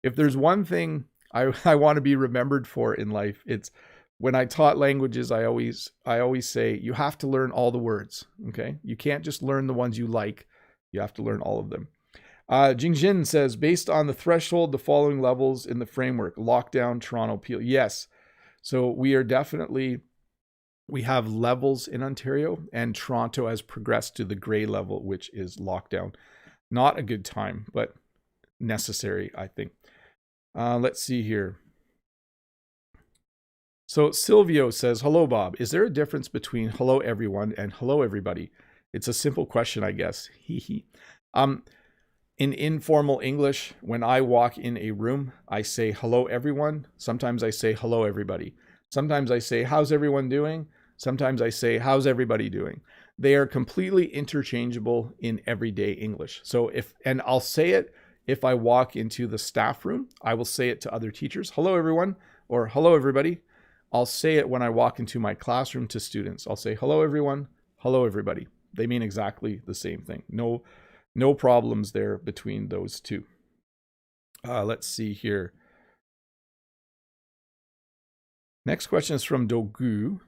If there's one thing I want to be remembered for in life, it's when I taught languages, I always say, you have to learn all the words, okay? You can't just learn the ones you like. You have to learn all of them. Jingjin says, based on the threshold, the following levels in the framework: lockdown, Toronto, Peel. Yes. So we have levels in Ontario, and Toronto has progressed to the gray level, which is lockdown. Not a good time, but necessary, I think. Let's see here. So Silvio says, hello, Bob. Is there a difference between hello, everyone, and hello, everybody? It's a simple question, I guess. In informal English, when I walk in a room, I say hello, everyone. Sometimes I say hello, everybody. Sometimes I say, how's everyone doing? Sometimes I say, how's everybody doing? they are completely interchangeable in everyday English. So I'll say it if I walk into the staff room, I will say it to other teachers. Hello, everyone, or hello, everybody. I'll say it when I walk into my classroom to students. I'll say, hello, everyone. Hello, everybody. They mean exactly the same thing. No problems there between those two. Let's see here. Next question is from Dogu.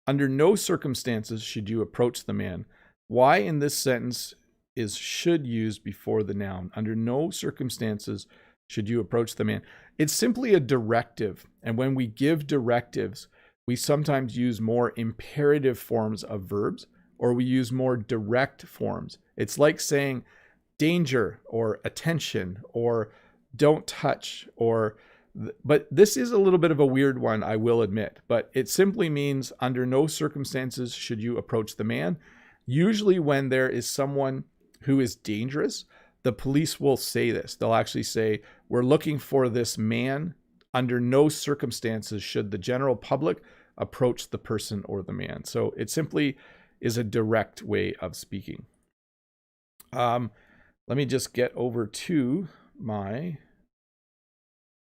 Under no circumstances should you approach the man. Why in this sentence is should used before the noun? Under no circumstances should you approach the man. It's simply a directive. And when we give directives, we sometimes use more imperative forms of verbs, or we use more direct forms. It's like saying danger or attention or don't touch but this is a little bit of a weird one, I will admit, but it simply means under no circumstances should you approach the man. Usually when there is someone who is dangerous, the police will say this. They'll actually say, we're looking for this man. Under no circumstances should the general public approach the person or the man. So it simply is a direct way of speaking. Let me just get over to my...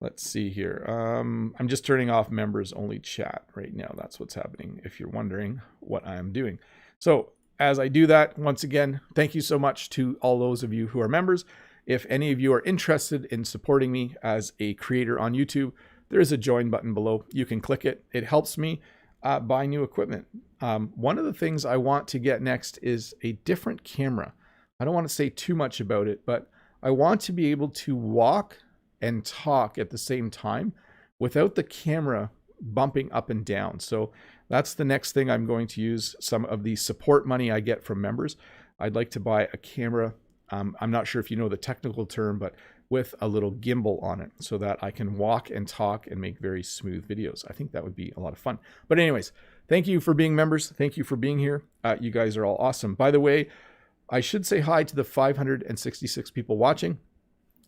Let's see here. I'm just turning off members only chat right now. That's what's happening if you're wondering what I'm doing. So as I do that, once again, thank you so much to all those of you who are members. If any of you are interested in supporting me as a creator on YouTube, there is a join button below. You can click it. It helps me buy new equipment. One of the things I want to get next is a different camera. I don't want to say too much about it, but I want to be able to walk and talk at the same time without the camera bumping up and down. So that's the next thing I'm going to use some of the support money I get from members. I'd like to buy a camera. I'm not sure if you know the technical term, but with a little gimbal on it so that I can walk and talk and make very smooth videos. I think that would be a lot of fun. But anyways, thank you for being members. Thank you for being here. You guys are all awesome. By the way, I should say hi to the 566 people watching.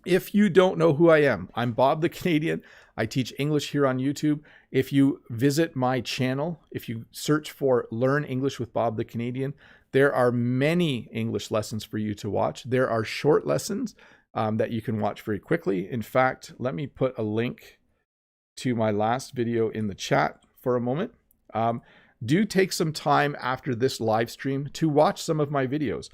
If you don't know who I am, I'm Bob the Canadian. I teach English here on YouTube. If you visit my channel, if you search for Learn English with Bob the Canadian, there are many English lessons for you to watch. There are short lessons that you can watch very quickly. In fact, let me put a link to my last video in the chat for a moment. Do take some time after this live stream to watch some of my videos.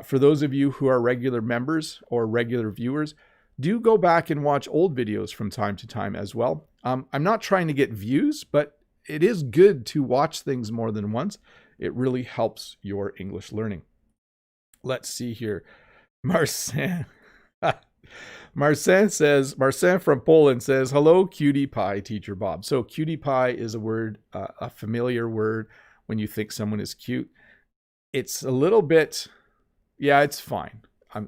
For those of you who are regular members or regular viewers, do go back and watch old videos from time to time as well. I'm not trying to get views, but it is good to watch things more than once. It really helps your English learning. Let's see here. Marcin. Marcin from Poland says, hello, cutie pie, teacher Bob. So cutie pie is a word, a familiar word when you think someone is cute. It's a little bit... Yeah, it's fine.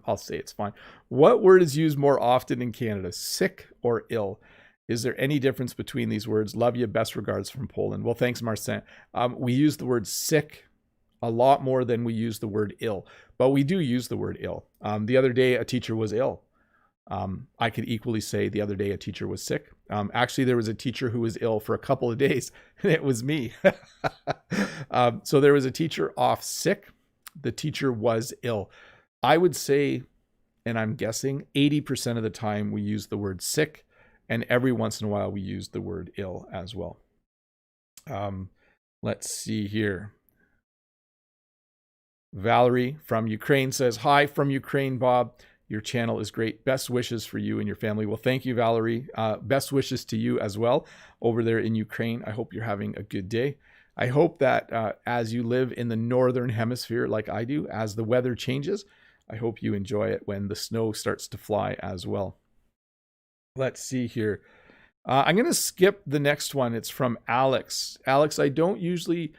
I'll say it's fine. What word is used more often in Canada, sick or ill? Is there any difference between these words? Love you. Best regards from Poland. Well, thanks, Marcin. We use the word sick a lot more than we use the word ill, but we do use the word ill. The other day, a teacher was ill. I could equally say the other day a teacher was sick. Actually, there was a teacher who was ill for a couple of days, and it was me. So there was a teacher off sick. The teacher was ill. I would say, and I'm guessing, 80% of the time we use the word sick, and every once in a while we use the word ill as well. Let's see here. Valerie from Ukraine says, hi from Ukraine, Bob. Your channel is great. Best wishes for you and your family. Well, thank you, Valerie. Best wishes to you as well over there in Ukraine. I hope you're having a good day. I hope that as you live in the northern hemisphere like I do, as the weather changes, I hope you enjoy it when the snow starts to fly as well. Let's see here. I'm going to skip the next one. It's from Alex. Alex, I don't usually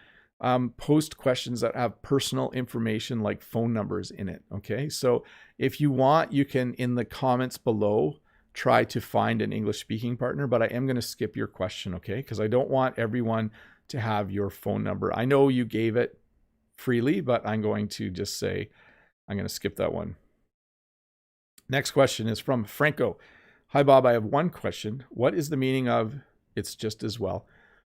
post questions that have personal information like phone numbers in it. Okay, so if you want, you can, in the comments below, try to find an English speaking partner, but I am going to skip your question, okay? Because I don't want everyone to have your phone number. I know you gave it freely, but I'm going to just say, I'm going to skip that one. Next question is from Franco. Hi, Bob. I have one question. What is the meaning of it's just as well?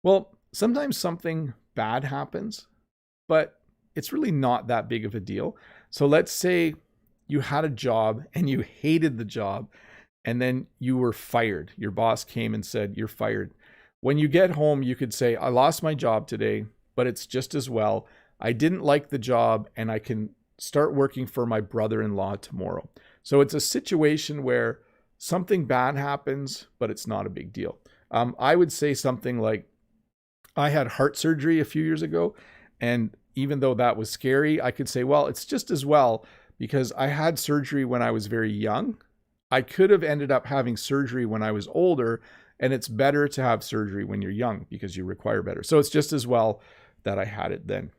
Well, sometimes something bad happens, but it's really not that big of a deal. So let's say you had a job and you hated the job, and then you were fired. Your boss came and said, you're fired. When you get home, you could say, I lost my job today, but it's just as well. I didn't like the job, and I can start working for my brother-in-law tomorrow. So it's a situation where something bad happens, but it's not a big deal. I would say something like, I had heart surgery a few years ago, and even though that was scary, I could say, well, it's just as well because I had surgery when I was very young. I could have ended up having surgery when I was older, and it's better to have surgery when you're young because you require better. So it's just as well that I had it then.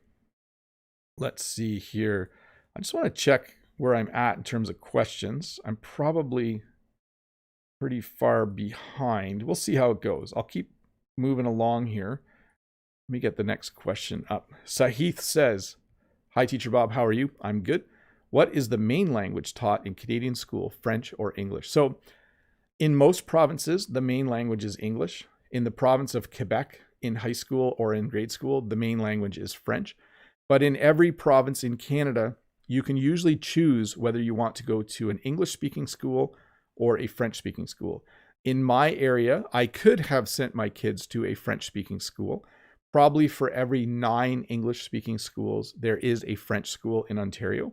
Let's see here. I just want to check where I'm at in terms of questions. I'm probably pretty far behind. We'll see how it goes. I'll keep moving along here. Let me get the next question up. Sahith says, hi, Teacher Bob. How are you? I'm good. What is the main language taught in Canadian school, French or English? So in most provinces, the main language is English. In the province of Quebec, in high school or in grade school, the main language is French. But in every province in Canada, you can usually choose whether you want to go to an English-speaking school or a French-speaking school. In my area, I could have sent my kids to a French-speaking school. Probably for every 9 English-speaking schools, there is a French school in Ontario.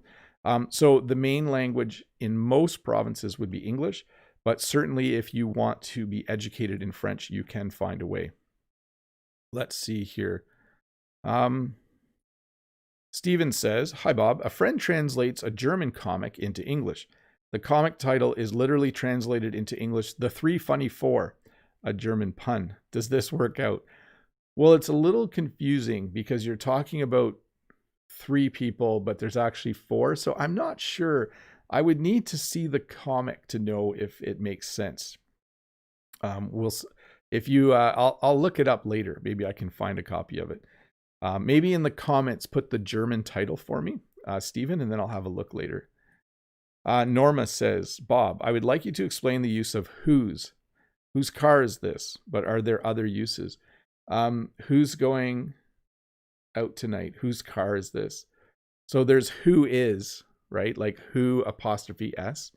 So the main language in most provinces would be English, but certainly if you want to be educated in French, you can find a way. Let's see here. Steven says, hi, Bob. A friend translates a German comic into English. The comic title is literally translated into English, The Three Funny Four, a German pun. Does this work out? Well, it's a little confusing because you're talking about 3 people, but there's actually 4. So I'm not sure. I would need to see the comic to know if it makes sense. I'll look it up later. Maybe I can find a copy of it. Maybe in the comments, put the German title for me, Stephen, and then I'll have a look later. Norma says, Bob, I would like you to explain the use of whose. Whose car is this? But are there other uses? Who's going out tonight? Whose car is this? So there's who is, right? Like who apostrophe S.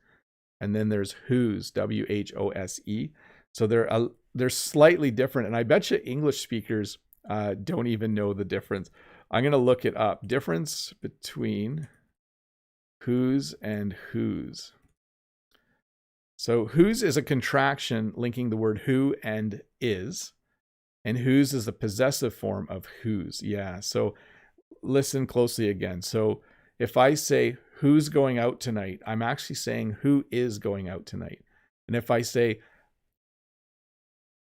And then there's whose, W-H-O-S-E. So they're slightly different. And I bet you English speakers don't even know the difference. I'm going to look it up. Difference between whose and whose. So whose is a contraction linking the word who and is. And whose is the possessive form of whose. Yeah, so listen closely again. So if I say, who's going out tonight? I'm actually saying who is going out tonight. And if I say,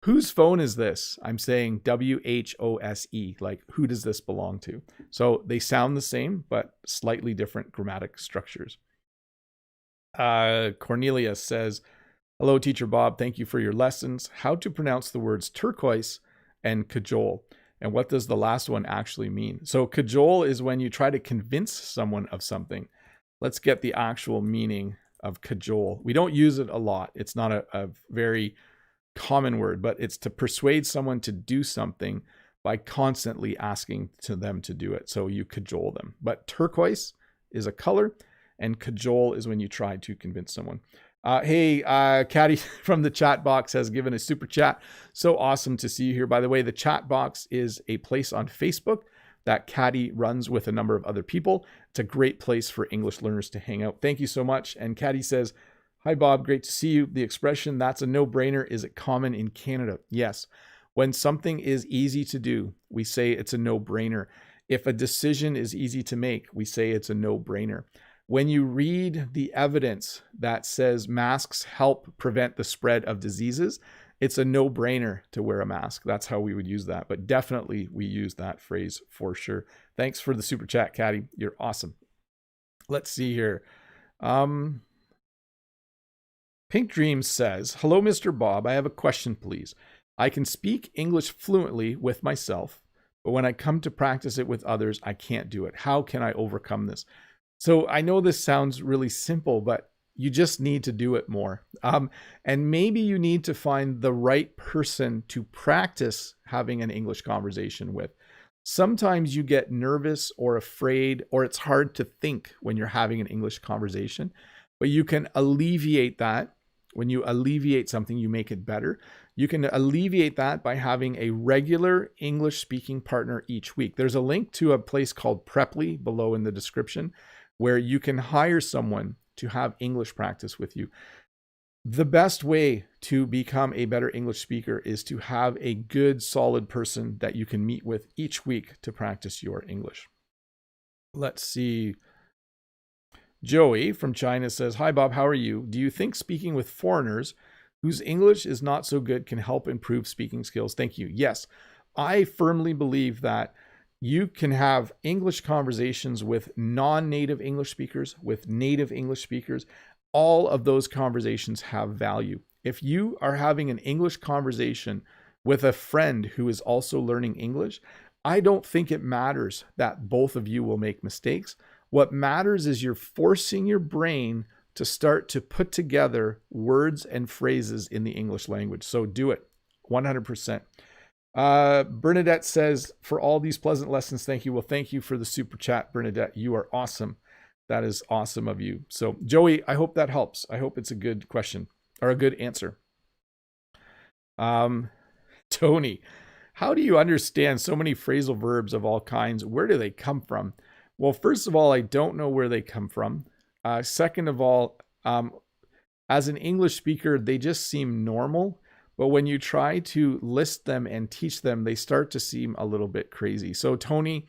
whose phone is this? I'm saying W-H-O-S-E, like who does this belong to? So they sound the same, but slightly different grammatic structures. Cornelia says, hello, Teacher Bob. Thank you for your lessons. How to pronounce the words turquoise and cajole, and what does the last one actually mean? So cajole is when you try to convince someone of something. Let's get the actual meaning of cajole. We don't use it a lot. It's not a very common word, but it's to persuade someone to do something by constantly asking to them to do it. So you cajole them. But turquoise is a color, and cajole is when you try to convince someone. Hey, Caddy from the chat box has given a super chat. So awesome to see you here. By the way, the chat box is a place on Facebook that Caddy runs with a number of other people. It's a great place for English learners to hang out. Thank you so much. And Caddy says, hi, Bob. Great to see you. The expression, that's a no-brainer, is it common in Canada? Yes. When something is easy to do, we say it's a no-brainer. If a decision is easy to make, we say it's a no-brainer. When you read the evidence that says masks help prevent the spread of diseases, it's a no-brainer to wear a mask. That's how we would use that. But definitely we use that phrase for sure. Thanks for the super chat, Caddy. You're awesome. Let's see here. Pink Dreams says, hello, Mr. Bob. I have a question, please. I can speak English fluently with myself, but when I come to practice it with others, I can't do it. How can I overcome this? So I know this sounds really simple, but you just need to do it more. And maybe you need to find the right person to practice having an English conversation with. Sometimes you get nervous or afraid, or it's hard to think when you're having an English conversation, but you can alleviate that. When you alleviate something, you make it better. You can alleviate that by having a regular English speaking partner each week. There's a link to a place called Preply below in the description where you can hire someone to have English practice with you. The best way to become a better English speaker is to have a good, solid person that you can meet with each week to practice your English. Let's see. Joey from China says, "Hi, Bob. How are you? Do you think speaking with foreigners whose English is not so good can help improve speaking skills? Thank you." Yes, I firmly believe that you can have English conversations with non-native English speakers, with native English speakers. All of those conversations have value. If you are having an English conversation with a friend who is also learning English, I don't think it matters that both of you will make mistakes. What matters is you're forcing your brain to start to put together words and phrases in the English language. So do it 100%. Bernadette says, "For all these pleasant lessons, thank you." Well, thank you for the super chat, Bernadette. You are awesome. That is awesome of you. So Joey, I hope that helps. I hope it's a good question or a good answer. Tony, how do you understand so many phrasal verbs of all kinds? Where do they come from? Well, first of all, I don't know where they come from. Second of all, as an English speaker, they just seem normal. But when you try to list them and teach them, they start to seem a little bit crazy. So Tony,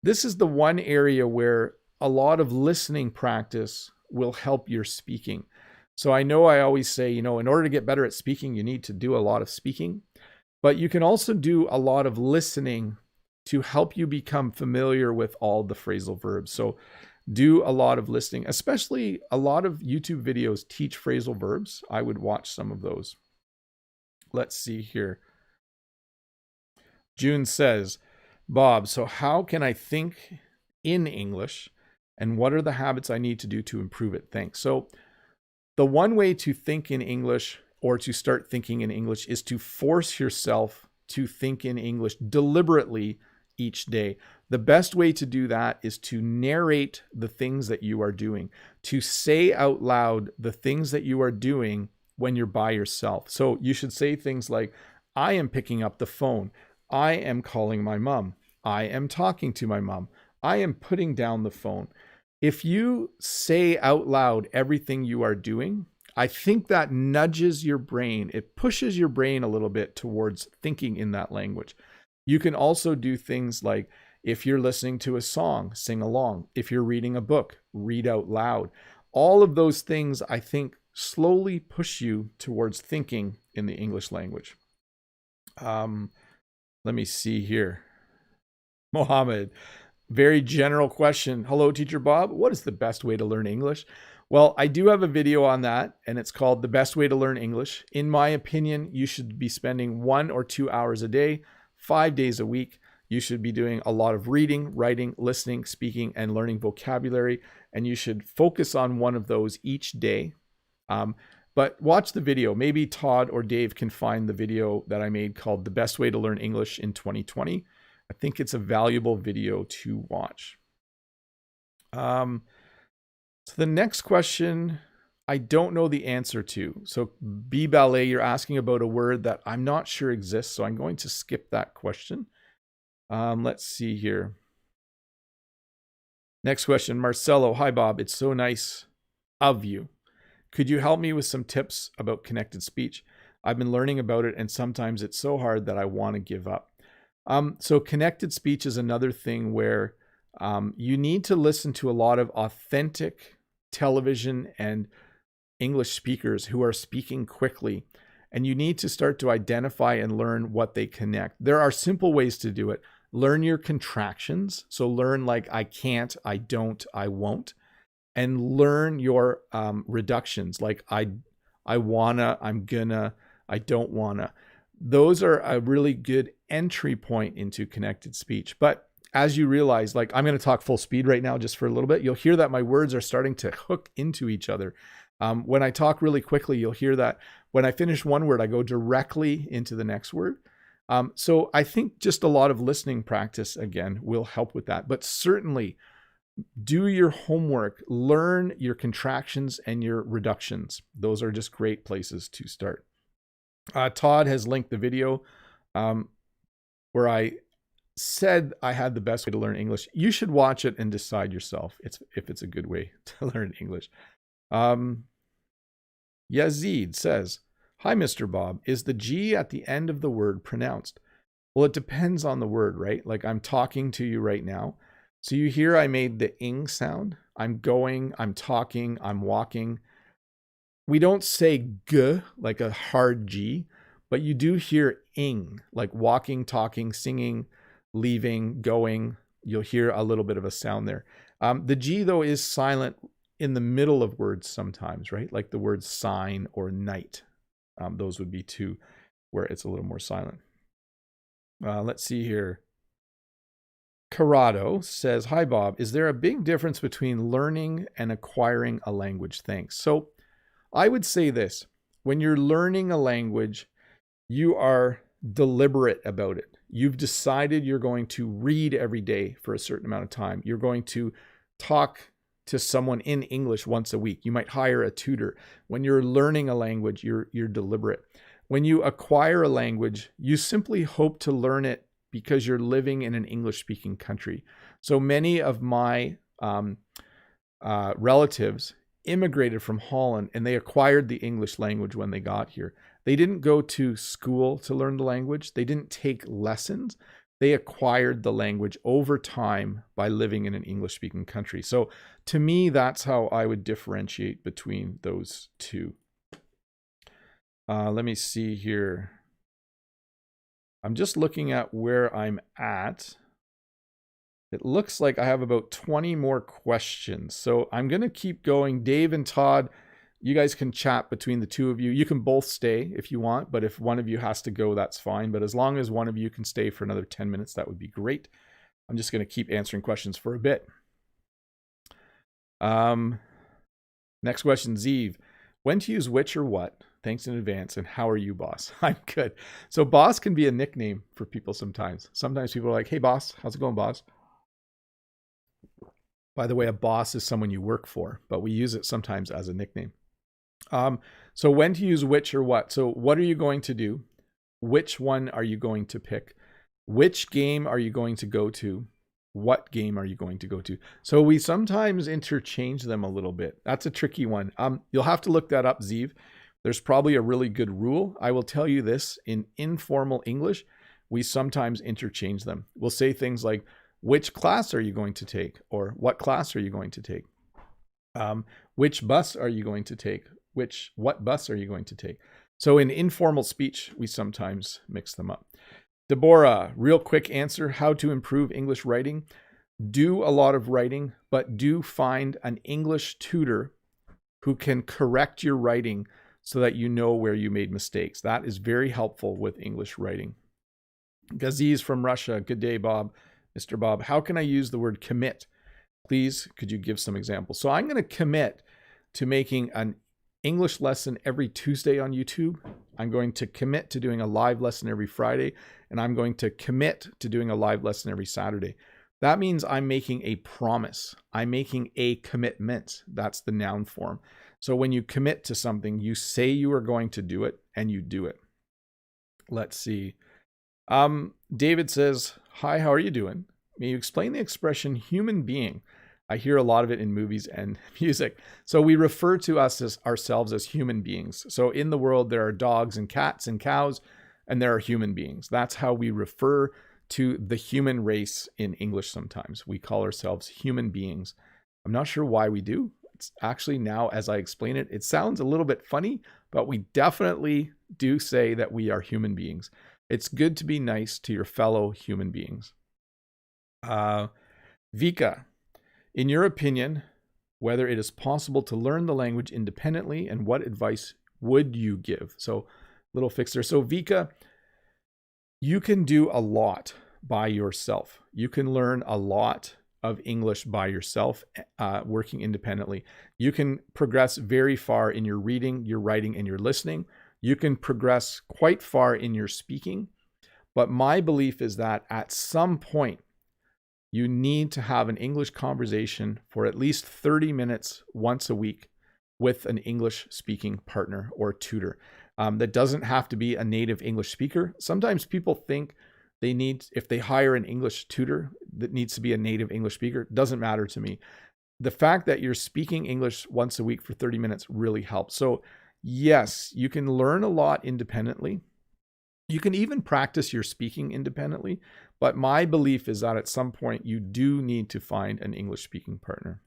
this is the one area where a lot of listening practice will help your speaking. So I know I always say, in order to get better at speaking, you need to do a lot of speaking, but you can also do a lot of listening to help you become familiar with all the phrasal verbs. So do a lot of listening, especially a lot of YouTube videos teach phrasal verbs. I would watch some of those. Let's see here. June says, "Bob, so how can I think in English? And what are the habits I need to do to improve it? Thanks." So the one way to think in English or to start thinking in English is to force yourself to think in English deliberately each day. The best way to do that is to narrate the things that you are doing, to say out loud the things that you are doing when you're by yourself. So you should say things like, "I am picking up the phone. I am calling my mom. I am talking to my mom. I am putting down the phone." If you say out loud everything you are doing, I think that nudges your brain. It pushes your brain a little bit towards thinking in that language. You can also do things like, if you're listening to a song, sing along. If you're reading a book, read out loud. All of those things, I think, slowly push you towards thinking in the English language. Let me see here. Mohammed, very general question. "Hello, Teacher Bob. What is the best way to learn English?" Well, I do have a video on that, and it's called "The Best Way to Learn English." In my opinion, you should be spending 1 or 2 hours a day, 5 days a week. You should be doing a lot of reading, writing, listening, speaking, and learning vocabulary, and you should focus on one of those each day. But watch the video. Maybe Todd or Dave can find the video that I made called "The Best Way to Learn English in 2020. I think it's a valuable video to watch. So the next question, I don't know the answer to. So B Ballet, you're asking about a word that I'm not sure exists, so I'm going to skip that question. Let's see here. Next question, Marcelo. "Hi, Bob. It's so nice of you. Could you help me with some tips about connected speech? I've been learning about it, and sometimes it's so hard that I want to give up." So connected speech is another thing where you need to listen to a lot of authentic television and English speakers who are speaking quickly, and you need to start to identify and learn what they connect. There are simple ways to do it. Learn your contractions. So learn like "I can't," "I don't," "I won't," and learn your reductions like I wanna," "I'm gonna," "I don't wanna." Those are a really good entry point into connected speech. But as you realize, like I'm going to talk full speed right now just for a little bit, you'll hear that my words are starting to hook into each other. When I talk really quickly, you'll hear that when I finish one word, I go directly into the next word. So I think just a lot of listening practice, again, will help with that. But certainly do your homework, learn your contractions and your reductions. Those are just great places to start. Todd has linked the video where I said I had the best way to learn English. You should watch it and decide yourself if it's a good way to learn English. Yazid says, "Hi, Mr. Bob. Is the G at the end of the word pronounced?" Well, it depends on the word, right? Like I'm talking to you right now. So you hear I made the ing sound. I'm going, I'm talking, I'm walking. We don't say g like a hard G, but you do hear ing, like walking, talking, singing, leaving, going. You'll hear a little bit of a sound there. The G, though, is silent in the middle of words sometimes, right? Like the words sign or night. Those would be two where it's a little more silent. Let's see here. Corrado says, "Hi, Bob. Is there a big difference between learning and acquiring a language? Thanks." So I would say this. When you're learning a language, you are deliberate about it. You've decided you're going to read every day for a certain amount of time. You're going to talk to someone in English once a week. You might hire a tutor. When you're learning a language, you're deliberate. When you acquire a language, you simply hope to learn it because you're living in an English-speaking country. So many of my relatives immigrated from Holland and they acquired the English language when they got here. They didn't go to school to learn the language. They didn't take lessons. They acquired the language over time by living in an English-speaking country. So to me, that's how I would differentiate between those two. Let me see here. I'm just looking at where I'm at. It looks like I have about 20 more questions. So I'm going to keep going. Dave and Todd, you guys can chat between the two of you. You can both stay if you want, but if one of you has to go, that's fine. But as long as one of you can stay for another 10 minutes, that would be great. I'm just going to keep answering questions for a bit. Next question, Zeev. When to use which or what? Thanks in advance. And how are you, boss? I'm good. So boss can be a nickname for people sometimes. Sometimes people are like, "Hey, boss, how's it going, boss?" By the way, a boss is someone you work for, but we use it sometimes as a nickname. So when to use which or what? So what are you going to do? Which one are you going to pick? Which game are you going to go to? What game are you going to go to? So we sometimes interchange them a little bit. That's a tricky one. You'll have to look that up, Zeev. There's probably a really good rule. I will tell you this, in informal English, we sometimes interchange them. We'll say things like, which class are you going to take? Or what class are you going to take? Which bus are you going to take? What bus are you going to take? So in informal speech, we sometimes mix them up. Deborah, real quick answer, how to improve English writing. Do a lot of writing, but do find an English tutor who can correct your writing so that you know where you made mistakes. That is very helpful with English writing. Gaziz from Russia, good day, Bob. Mr. Bob, how can I use the word commit? Please, could you give some examples? So I'm going to commit to making an English lesson every Tuesday on YouTube. I'm going to commit to doing a live lesson every Friday, and I'm going to commit to doing a live lesson every Saturday. That means I'm making a promise. I'm making a commitment. That's the noun form. So when you commit to something, you say you are going to do it, and you do it. Let's see. David says, "Hi, how are you doing? May you explain the expression human being? I hear a lot of it in movies and music." So we refer to us as ourselves as human beings. So in the world, there are dogs and cats and cows, and there are human beings. That's how we refer to the human race in English sometimes. We call ourselves human beings. I'm not sure why we do. It's actually, now as I explain it, it sounds a little bit funny, but we definitely do say that we are human beings. It's good to be nice to your fellow human beings. Vika, in your opinion, whether it is possible to learn the language independently, and what advice would you give? So little fixer. So Vika, you can do a lot by yourself. You can learn a lot of English by yourself, working independently. You can progress very far in your reading, your writing, and your listening. You can progress quite far in your speaking, But my belief is that at some point, you need to have an English conversation for at least 30 minutes once a week with an English speaking partner or tutor. That doesn't have to be a native English speaker. Sometimes people think they need, if they hire an English tutor that needs to be a native English speaker, doesn't matter to me. The fact that you're speaking English once a week for 30 minutes really helps. So yes, you can learn a lot independently. You can even practice your speaking independently, but my belief is that at some point you do need to find an English speaking partner.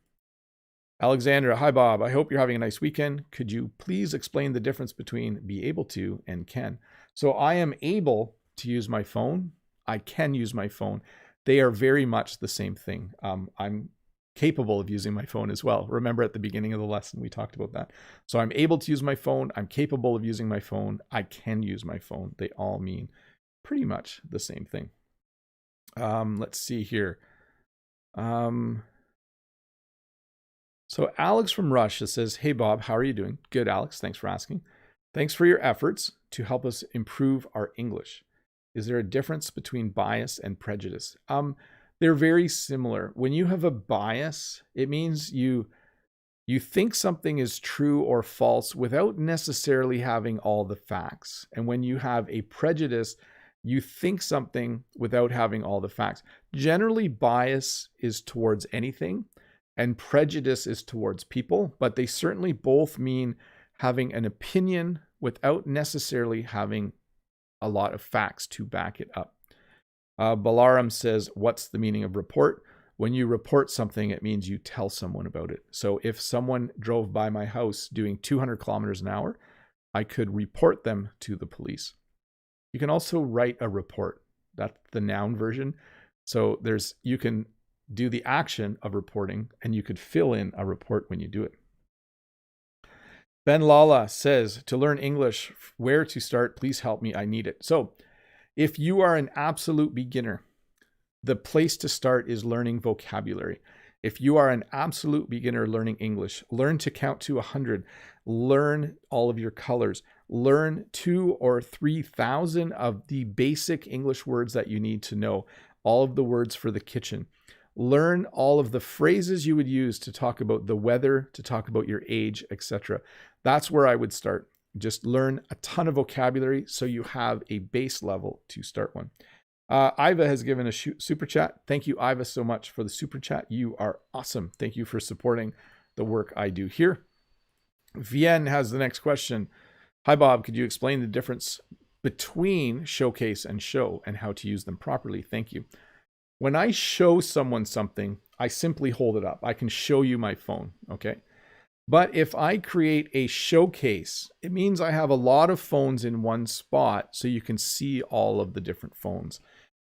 Alexandra, hi Bob, I hope you're having a nice weekend. Could you please explain the difference between be able to and can? So I am able to use my phone. I can use my phone. They are very much the same thing. I'm capable of using my phone as well. Remember at the beginning of the lesson, we talked about that. So I'm able to use my phone. I'm capable of using my phone. I can use my phone. They all mean pretty much the same thing. Let's see here. So Alex from Russia says, hey Bob, how are you doing? Good, Alex. Thanks for asking. Thanks for your efforts to help us improve our English. Is there a difference between bias and prejudice? They're very similar. When you have a bias, it means you think something is true or false without necessarily having all the facts. And when you have a prejudice, you think something without having all the facts. Generally, bias is towards anything and prejudice is towards people, but they certainly both mean having an opinion without necessarily having a lot of facts to back it up. Balaram says, what's the meaning of report? When you report something, it means you tell someone about it. So if someone drove by my house doing 200 kilometers an hour, I could report them to the police. You can also write a report. That's the noun version. So you can do the action of reporting and you could fill in a report when you do it. Ben Lala says, to learn English, where to start? Please help me. I need it. So if you are an absolute beginner, the place to start is learning vocabulary. If you are an absolute beginner learning English, learn to count to 100, learn all of your colors, learn 2,000 or 3,000 of the basic English words that you need to know, all of the words for the kitchen. Learn all of the phrases you would use to talk about the weather, to talk about your age, etc. That's where I would start. Just learn a ton of vocabulary so you have a base level to start one. Iva has given a super chat. Thank you, Iva, so much for the super chat. You are awesome. Thank you for supporting the work I do here. Vienne has the next question. Hi, Bob. Could you explain the difference between showcase and show and how to use them properly? Thank you. When I show someone something, I simply hold it up. I can show you my phone, okay? But if I create a showcase, it means I have a lot of phones in one spot so you can see all of the different phones.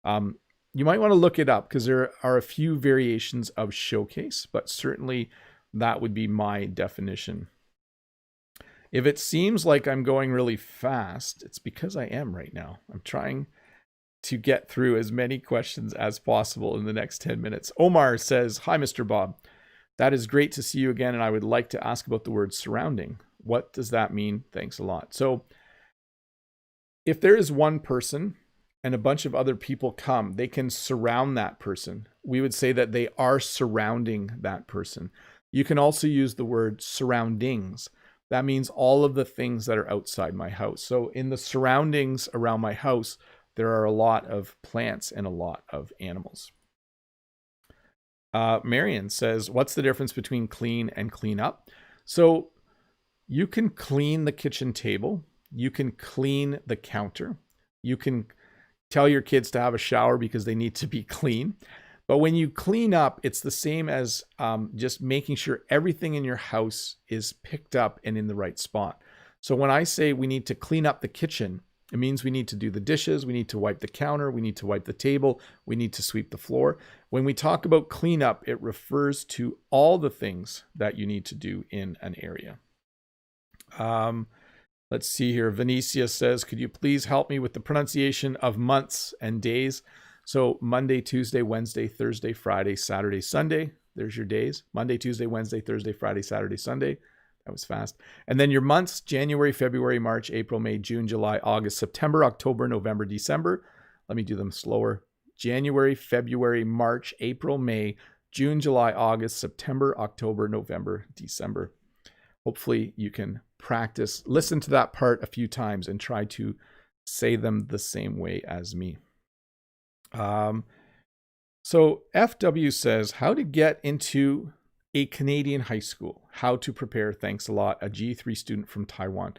You might want to look it up because there are a few variations of showcase, but certainly that would be my definition. If it seems like I'm going really fast, it's because I am right now. I'm trying to get through as many questions as possible in the next 10 minutes. Omar says, hi, Mr. Bob. That is great to see you again, and I would like to ask about the word surrounding. What does that mean? Thanks a lot. So if there is one person and a bunch of other people come, they can surround that person. We would say that they are surrounding that person. You can also use the word surroundings. That means all of the things that are outside my house. So in the surroundings around my house, there are a lot of plants and a lot of animals. Marion says, what's the difference between clean and clean up? So you can clean the kitchen table. You can clean the counter. You can tell your kids to have a shower because they need to be clean. But when you clean up, it's the same as just making sure everything in your house is picked up and in the right spot. So when I say we need to clean up the kitchen, it means we need to do the dishes, we need to wipe the counter, we need to wipe the table, we need to sweep the floor. When we talk about cleanup, it refers to all the things that you need to do in an area. Let's see here. Venetia says, could you please help me with the pronunciation of months and days? So Monday, Tuesday, Wednesday, Thursday, Friday, Saturday, Sunday. There's your days. Monday, Tuesday, Wednesday, Thursday, Friday, Saturday, Sunday. That was fast. And then your months, January, February, March, April, May, June, July, August, September, October, November, December. Let me do them slower. January, February, March, April, May, June, July, August, September, October, November, December. Hopefully you can practice, listen to that part a few times and try to say them the same way as me. So FW says, how to get into a Canadian high school, how to prepare, thanks a lot, a G3 student from Taiwan.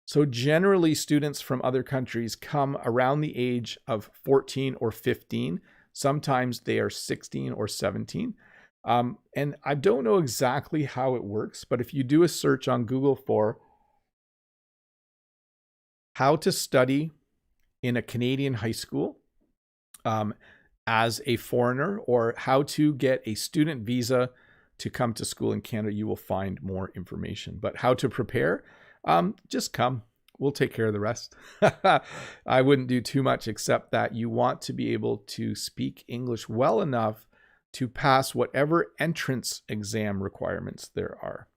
So generally students from other countries come around the age of 14 or 15. Sometimes they are 16 or 17. And I don't know exactly how it works, but if you do a search on Google for how to study in a Canadian high school as a foreigner, or how to get a student visa to come to school in Canada, you will find more information. But how to prepare, just come. We'll take care of the rest. I wouldn't do too much, except that you want to be able to speak English well enough to pass whatever entrance exam requirements there are.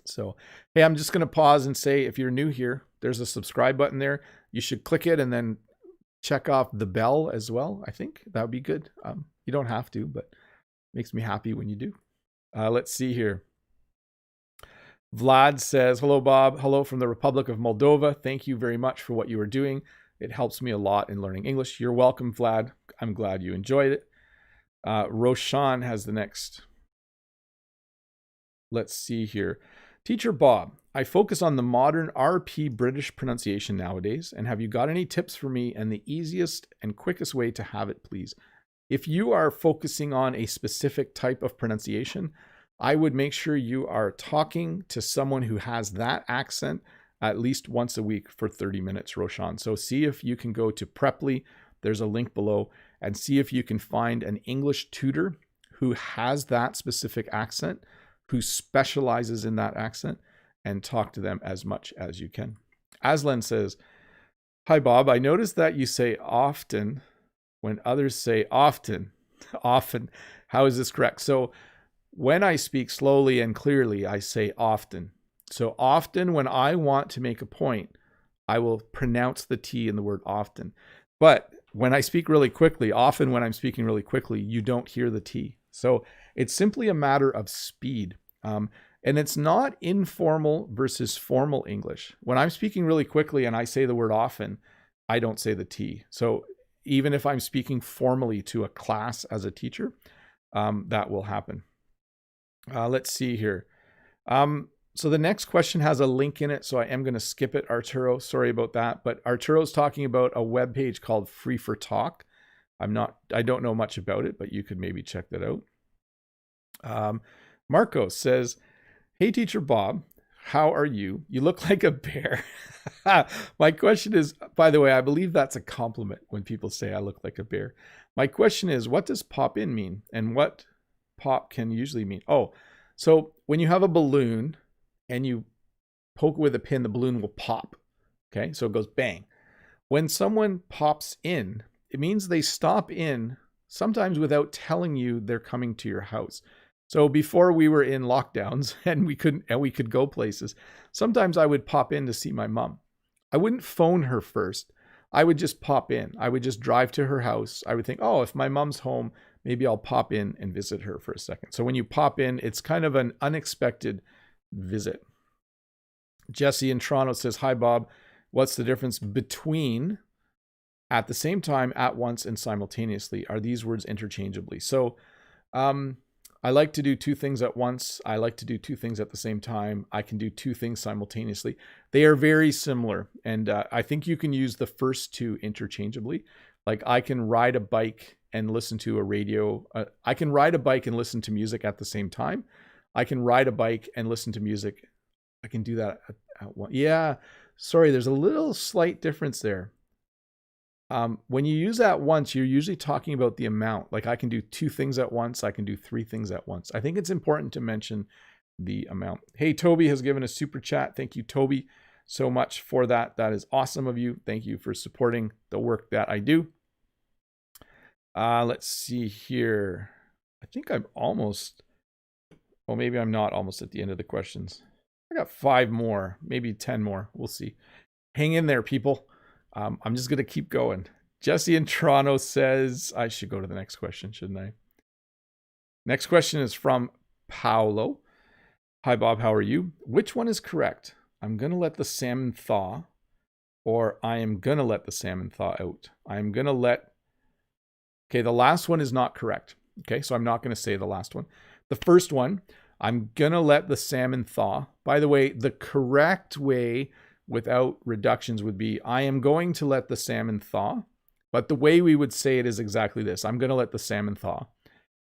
So, hey, I'm just going to pause and say, if you're new here, there's a subscribe button there. You should click it and then check off the bell as well. I think that would be good. You don't have to, but it makes me happy when you do. Let's see here. Vlad says, hello, Bob. Hello from the Republic of Moldova. Thank you very much for what you are doing. It helps me a lot in learning English. You're welcome, Vlad. I'm glad you enjoyed it. Roshan has the next. Let's see here. Teacher Bob, I focus on the modern RP British pronunciation nowadays, and have you got any tips for me and the easiest and quickest way to have it, please? If you are focusing on a specific type of pronunciation, I would make sure you are talking to someone who has that accent at least once a week for 30 minutes, Roshan. So see if you can go to Preply, there's a link below, and see if you can find an English tutor who has that specific accent, who specializes in that accent, and talk to them as much as you can. Aslan says, hi, Bob. I noticed that you say often when others say often. Often. How is this correct? So when I speak slowly and clearly, I say often. So often when I want to make a point, I will pronounce the T in the word often. But when I speak really quickly, often when I'm speaking really quickly, you don't hear the T. So it's simply a matter of speed. And it's not informal versus formal English. When I'm speaking really quickly and I say the word often, I don't say the T. So even if I'm speaking formally to a class as a teacher, that will happen. Let's see here. So the next question has a link in it, so I am going to skip it, Arturo. Sorry about that. But Arturo's talking about a web page called Free for Talk. I don't know much about it, but you could maybe check that out. Marco says, hey, Teacher Bob, how are you? You look like a bear. My question is, by the way, I believe that's a compliment when people say I look like a bear. My question is, what does pop in mean? And what pop can usually mean? Oh, so when you have a balloon and you poke it with a pin, the balloon will pop. Okay, so it goes bang. When someone pops in, it means they stop in, sometimes without telling you they're coming to your house. So before we were in lockdowns and we could go places, sometimes I would pop in to see my mom. I wouldn't phone her first. I would just pop in. I would just drive to her house. I would think, oh, if my mom's home, maybe I'll pop in and visit her for a second. So when you pop in, it's kind of an unexpected visit. Jesse in Toronto says, hi, Bob. What's the difference between at the same time, at once, and simultaneously? Are these words interchangeably? So I like to do two things at once. I like to do two things at the same time. I can do two things simultaneously. They are very similar. And I think you can use the first two interchangeably. Like I can ride a bike and listen to a radio. I can ride a bike and listen to music at the same time. I can ride a bike and listen to music. I can do that at one. Yeah, sorry, there's a little slight difference there. When you use at once, you're usually talking about the amount. Like I can do two things at once. I can do three things at once. I think it's important to mention the amount. Hey, Toby has given a super chat. Thank you, Toby, so much for that. That is awesome of you. Thank you for supporting the work that I do. Let's see here. I think I'm almost, well, maybe I'm not almost at the end of the questions. I got 5 more, maybe 10 more. We'll see. Hang in there, people. I'm just going to keep going. Jesse in Toronto says, I should go to the next question, shouldn't I? Next question is from Paolo. Hi, Bob. How are you? Which one is correct? I'm going to let the salmon thaw, or I am going to let the salmon thaw out. I'm going to let... Okay, the last one is not correct. Okay, so I'm not going to say the last one. The first one, I'm going to let the salmon thaw. By the way, the correct way without reductions would be, I am going to let the salmon thaw. But the way we would say it is exactly this. I'm going to let the salmon thaw.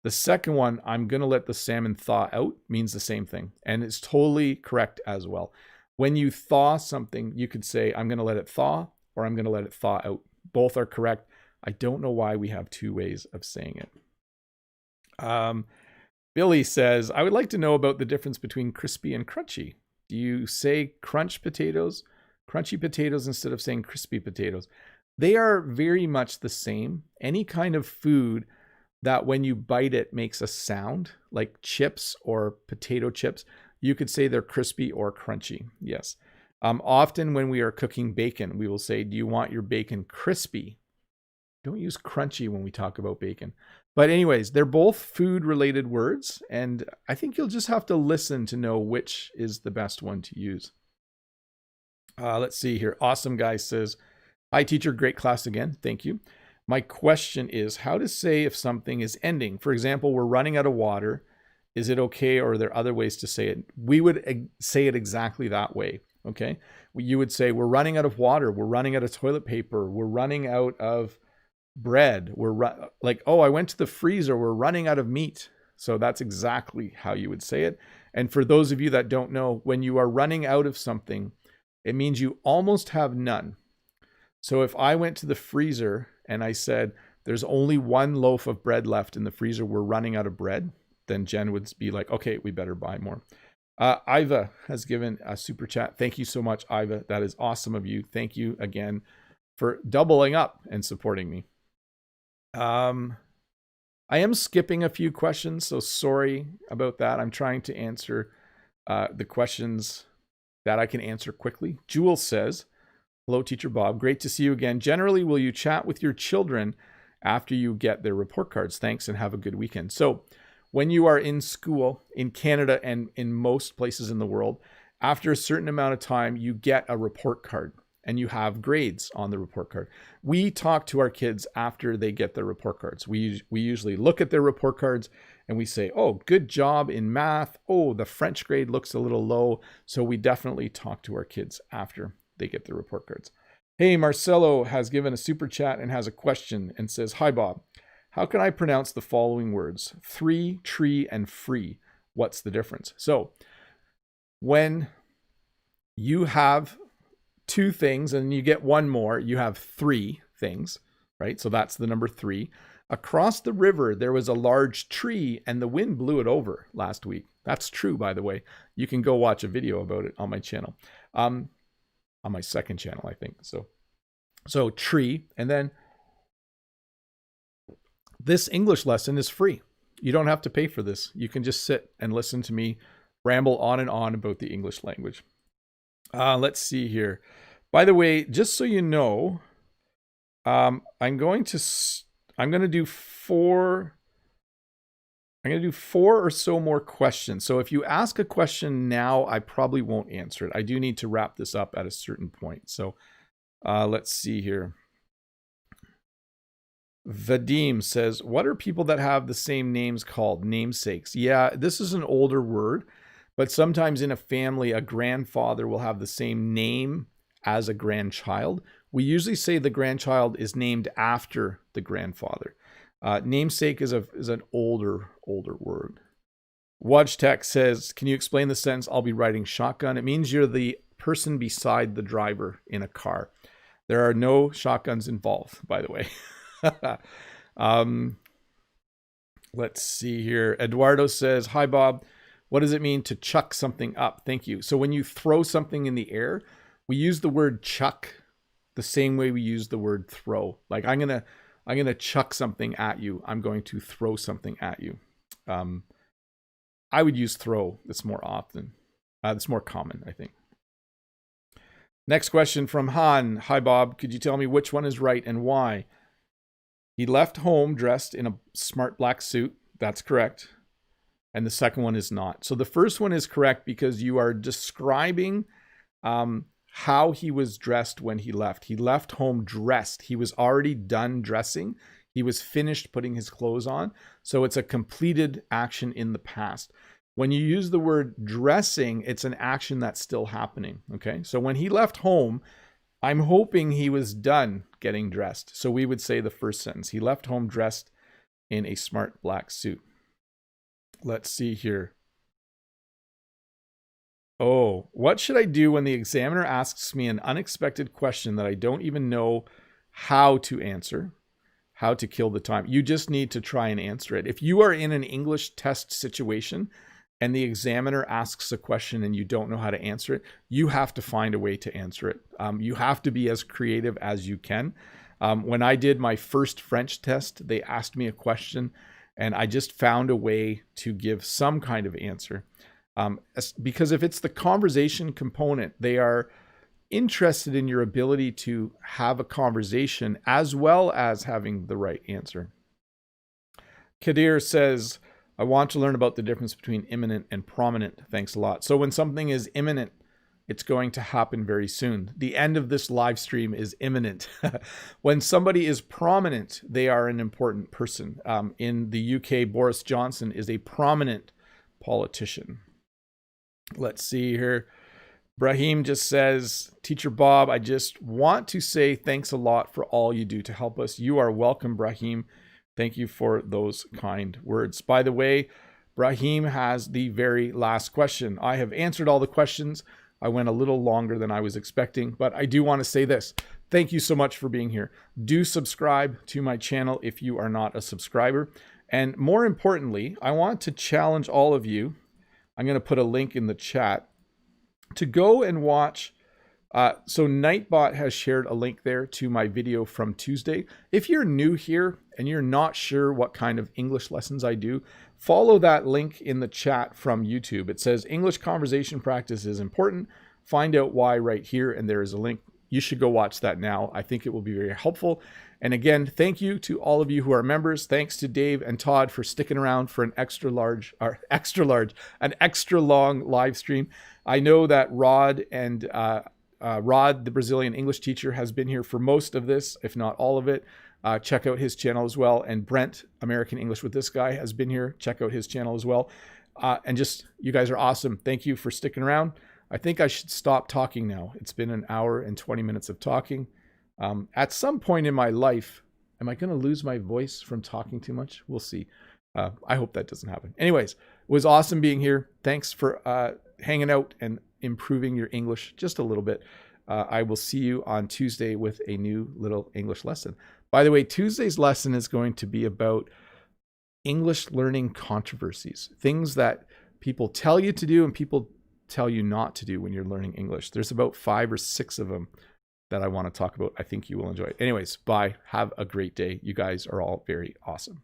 The second one, I'm going to let the salmon thaw out, means the same thing. And it's totally correct as well. When you thaw something, you could say, I'm going to let it thaw, or I'm going to let it thaw out. Both are correct. I don't know why we have two ways of saying it. Billy says, I would like to know about the difference between crispy and crunchy. Do you say crunchy potatoes instead of saying crispy potatoes? They are very much the same. Any kind of food that when you bite it makes a sound, like chips or potato chips, you could say they're crispy or crunchy. Yes. Often when we are cooking bacon, we will say, do you want your bacon crispy? Don't use crunchy when we talk about bacon. But anyways, they're both food-related words, and I think you'll just have to listen to know which is the best one to use. Let's see here. Awesome Guy says, hi, teacher. Great class again. Thank you. My question is how to say if something is ending. For example, we're running out of water. Is it okay, or are there other ways to say it? We would say it exactly that way, okay? You would say, we're running out of water. We're running out of toilet paper. We're running out of bread. Like, oh, I went to the freezer. We're running out of meat. So that's exactly how you would say it. And for those of you that don't know, when you are running out of something, it means you almost have none. So if I went to the freezer and I said, there's only one loaf of bread left in the freezer, we're running out of bread, then Jen would be like, okay, we better buy more. Iva has given a super chat. Thank you so much, Iva. That is awesome of you. Thank you again for doubling up and supporting me. I am skipping a few questions, so sorry about that. I'm trying to answer the questions that I can answer quickly. Jewel says, hello, Teacher Bob. Great to see you again. Generally, will you chat with your children after you get their report cards? Thanks and have a good weekend. So when you are in school in Canada and in most places in the world, after a certain amount of time, you get a report card and you have grades on the report card. We talk to our kids after they get their report cards. We usually look at their report cards and we say, oh, good job in math. Oh, the French grade looks a little low. So we definitely talk to our kids after they get their report cards. Hey, Marcelo has given a super chat and has a question and says, hi, Bob. How can I pronounce the following words? Three, tree, and free. What's the difference? So when you have two things and you get one more, you have three things, right? So that's the number three. Across the river, there was a large tree and the wind blew it over last week. That's true, by the way. You can go watch a video about it on my channel. On my second channel, I think. So tree. And then this English lesson is free. You don't have to pay for this. You can just sit and listen to me ramble on and on about the English language. Let's see here. By the way, just so you know, I'm going to do four or so more questions. So if you ask a question now, I probably won't answer it. I do need to wrap this up at a certain point. So let's see here. Vadim says, what are people that have the same names called? Namesakes. Yeah, this is an older word, but sometimes in a family, a grandfather will have the same name as a grandchild. We usually say the grandchild is named after the grandfather. Namesake is an older word. Watchtech says, can you explain the sentence, I'll be riding shotgun? It means you're the person beside the driver in a car. There are no shotguns involved, by the way. Let's see here. Eduardo says, hi, Bob. What does it mean to chuck something up? Thank you. So when you throw something in the air, we use the word chuck the same way we use the word throw. Like I'm gonna chuck something at you. I'm going to throw something at you. I would use throw. That's more often. That's more common, I think. Next question from Han. Hi, Bob. Could you tell me which one is right and why? He left home dressed in a smart black suit. That's correct. And the second one is not. So the first one is correct because you are describing how he was dressed when he left. He left home dressed. He was already done dressing. He was finished putting his clothes on. So it's a completed action in the past. When you use the word dressing, it's an action that's still happening. Okay. So when he left home, I'm hoping he was done getting dressed. So we would say the first sentence. He left home dressed in a smart black suit. Let's see here. Oh, what should I do when the examiner asks me an unexpected question that I don't even know how to answer? How to kill the time? You just need to try and answer it. If you are in an English test situation and the examiner asks a question and you don't know how to answer it, you have to find a way to answer it. You have to be as creative as you can. When I did my first French test, they asked me a question and I just found a way to give some kind of answer. Because if it's the conversation component, they are interested in your ability to have a conversation as well as having the right answer. Kadir says, I want to learn about the difference between imminent and prominent. Thanks a lot. So when something is imminent, it's going to happen very soon. The end of this live stream is imminent. When somebody is prominent, they are an important person. In the UK, Boris Johnson is a prominent politician. Let's see here. Brahim just says, Teacher Bob, I just want to say thanks a lot for all you do to help us. You are welcome, Brahim. Thank you for those kind words. By the way, Brahim has the very last question. I have answered all the questions. I went a little longer than I was expecting, but I do want to say this. Thank you so much for being here. Do subscribe to my channel if you are not a subscriber. And more importantly, I want to challenge all of you. I'm going to put a link in the chat to go and watch. So Nightbot has shared a link there to my video from Tuesday. If you're new here and you're not sure what kind of English lessons I do, follow that link in the chat from YouTube. It says English conversation practice is important. Find out why right here, and there is a link. You should go watch that now. I think it will be very helpful. And again, thank you to all of you who are members. Thanks to Dave and Todd for sticking around for an extra long live stream. I know that Rod, the Brazilian English teacher, has been here for most of this, if not all of it. Check out his channel as well. And Brent, American English with this guy, has been here. Check out his channel as well. And just, you guys are awesome. Thank you for sticking around. I think I should stop talking now. It's been an hour and 20 minutes of talking. At some point in my life, am I going to lose my voice from talking too much? We'll see. I hope that doesn't happen. Anyways, it was awesome being here. Thanks for hanging out and improving your English just a little bit. I will see you on Tuesday with a new little English lesson. By the way, Tuesday's lesson is going to be about English learning controversies, things that people tell you to do and people tell you not to do when you're learning English. There's about 5 or 6 of them that I want to talk about. I think you will enjoy it. Anyways, bye. Have a great day. You guys are all very awesome.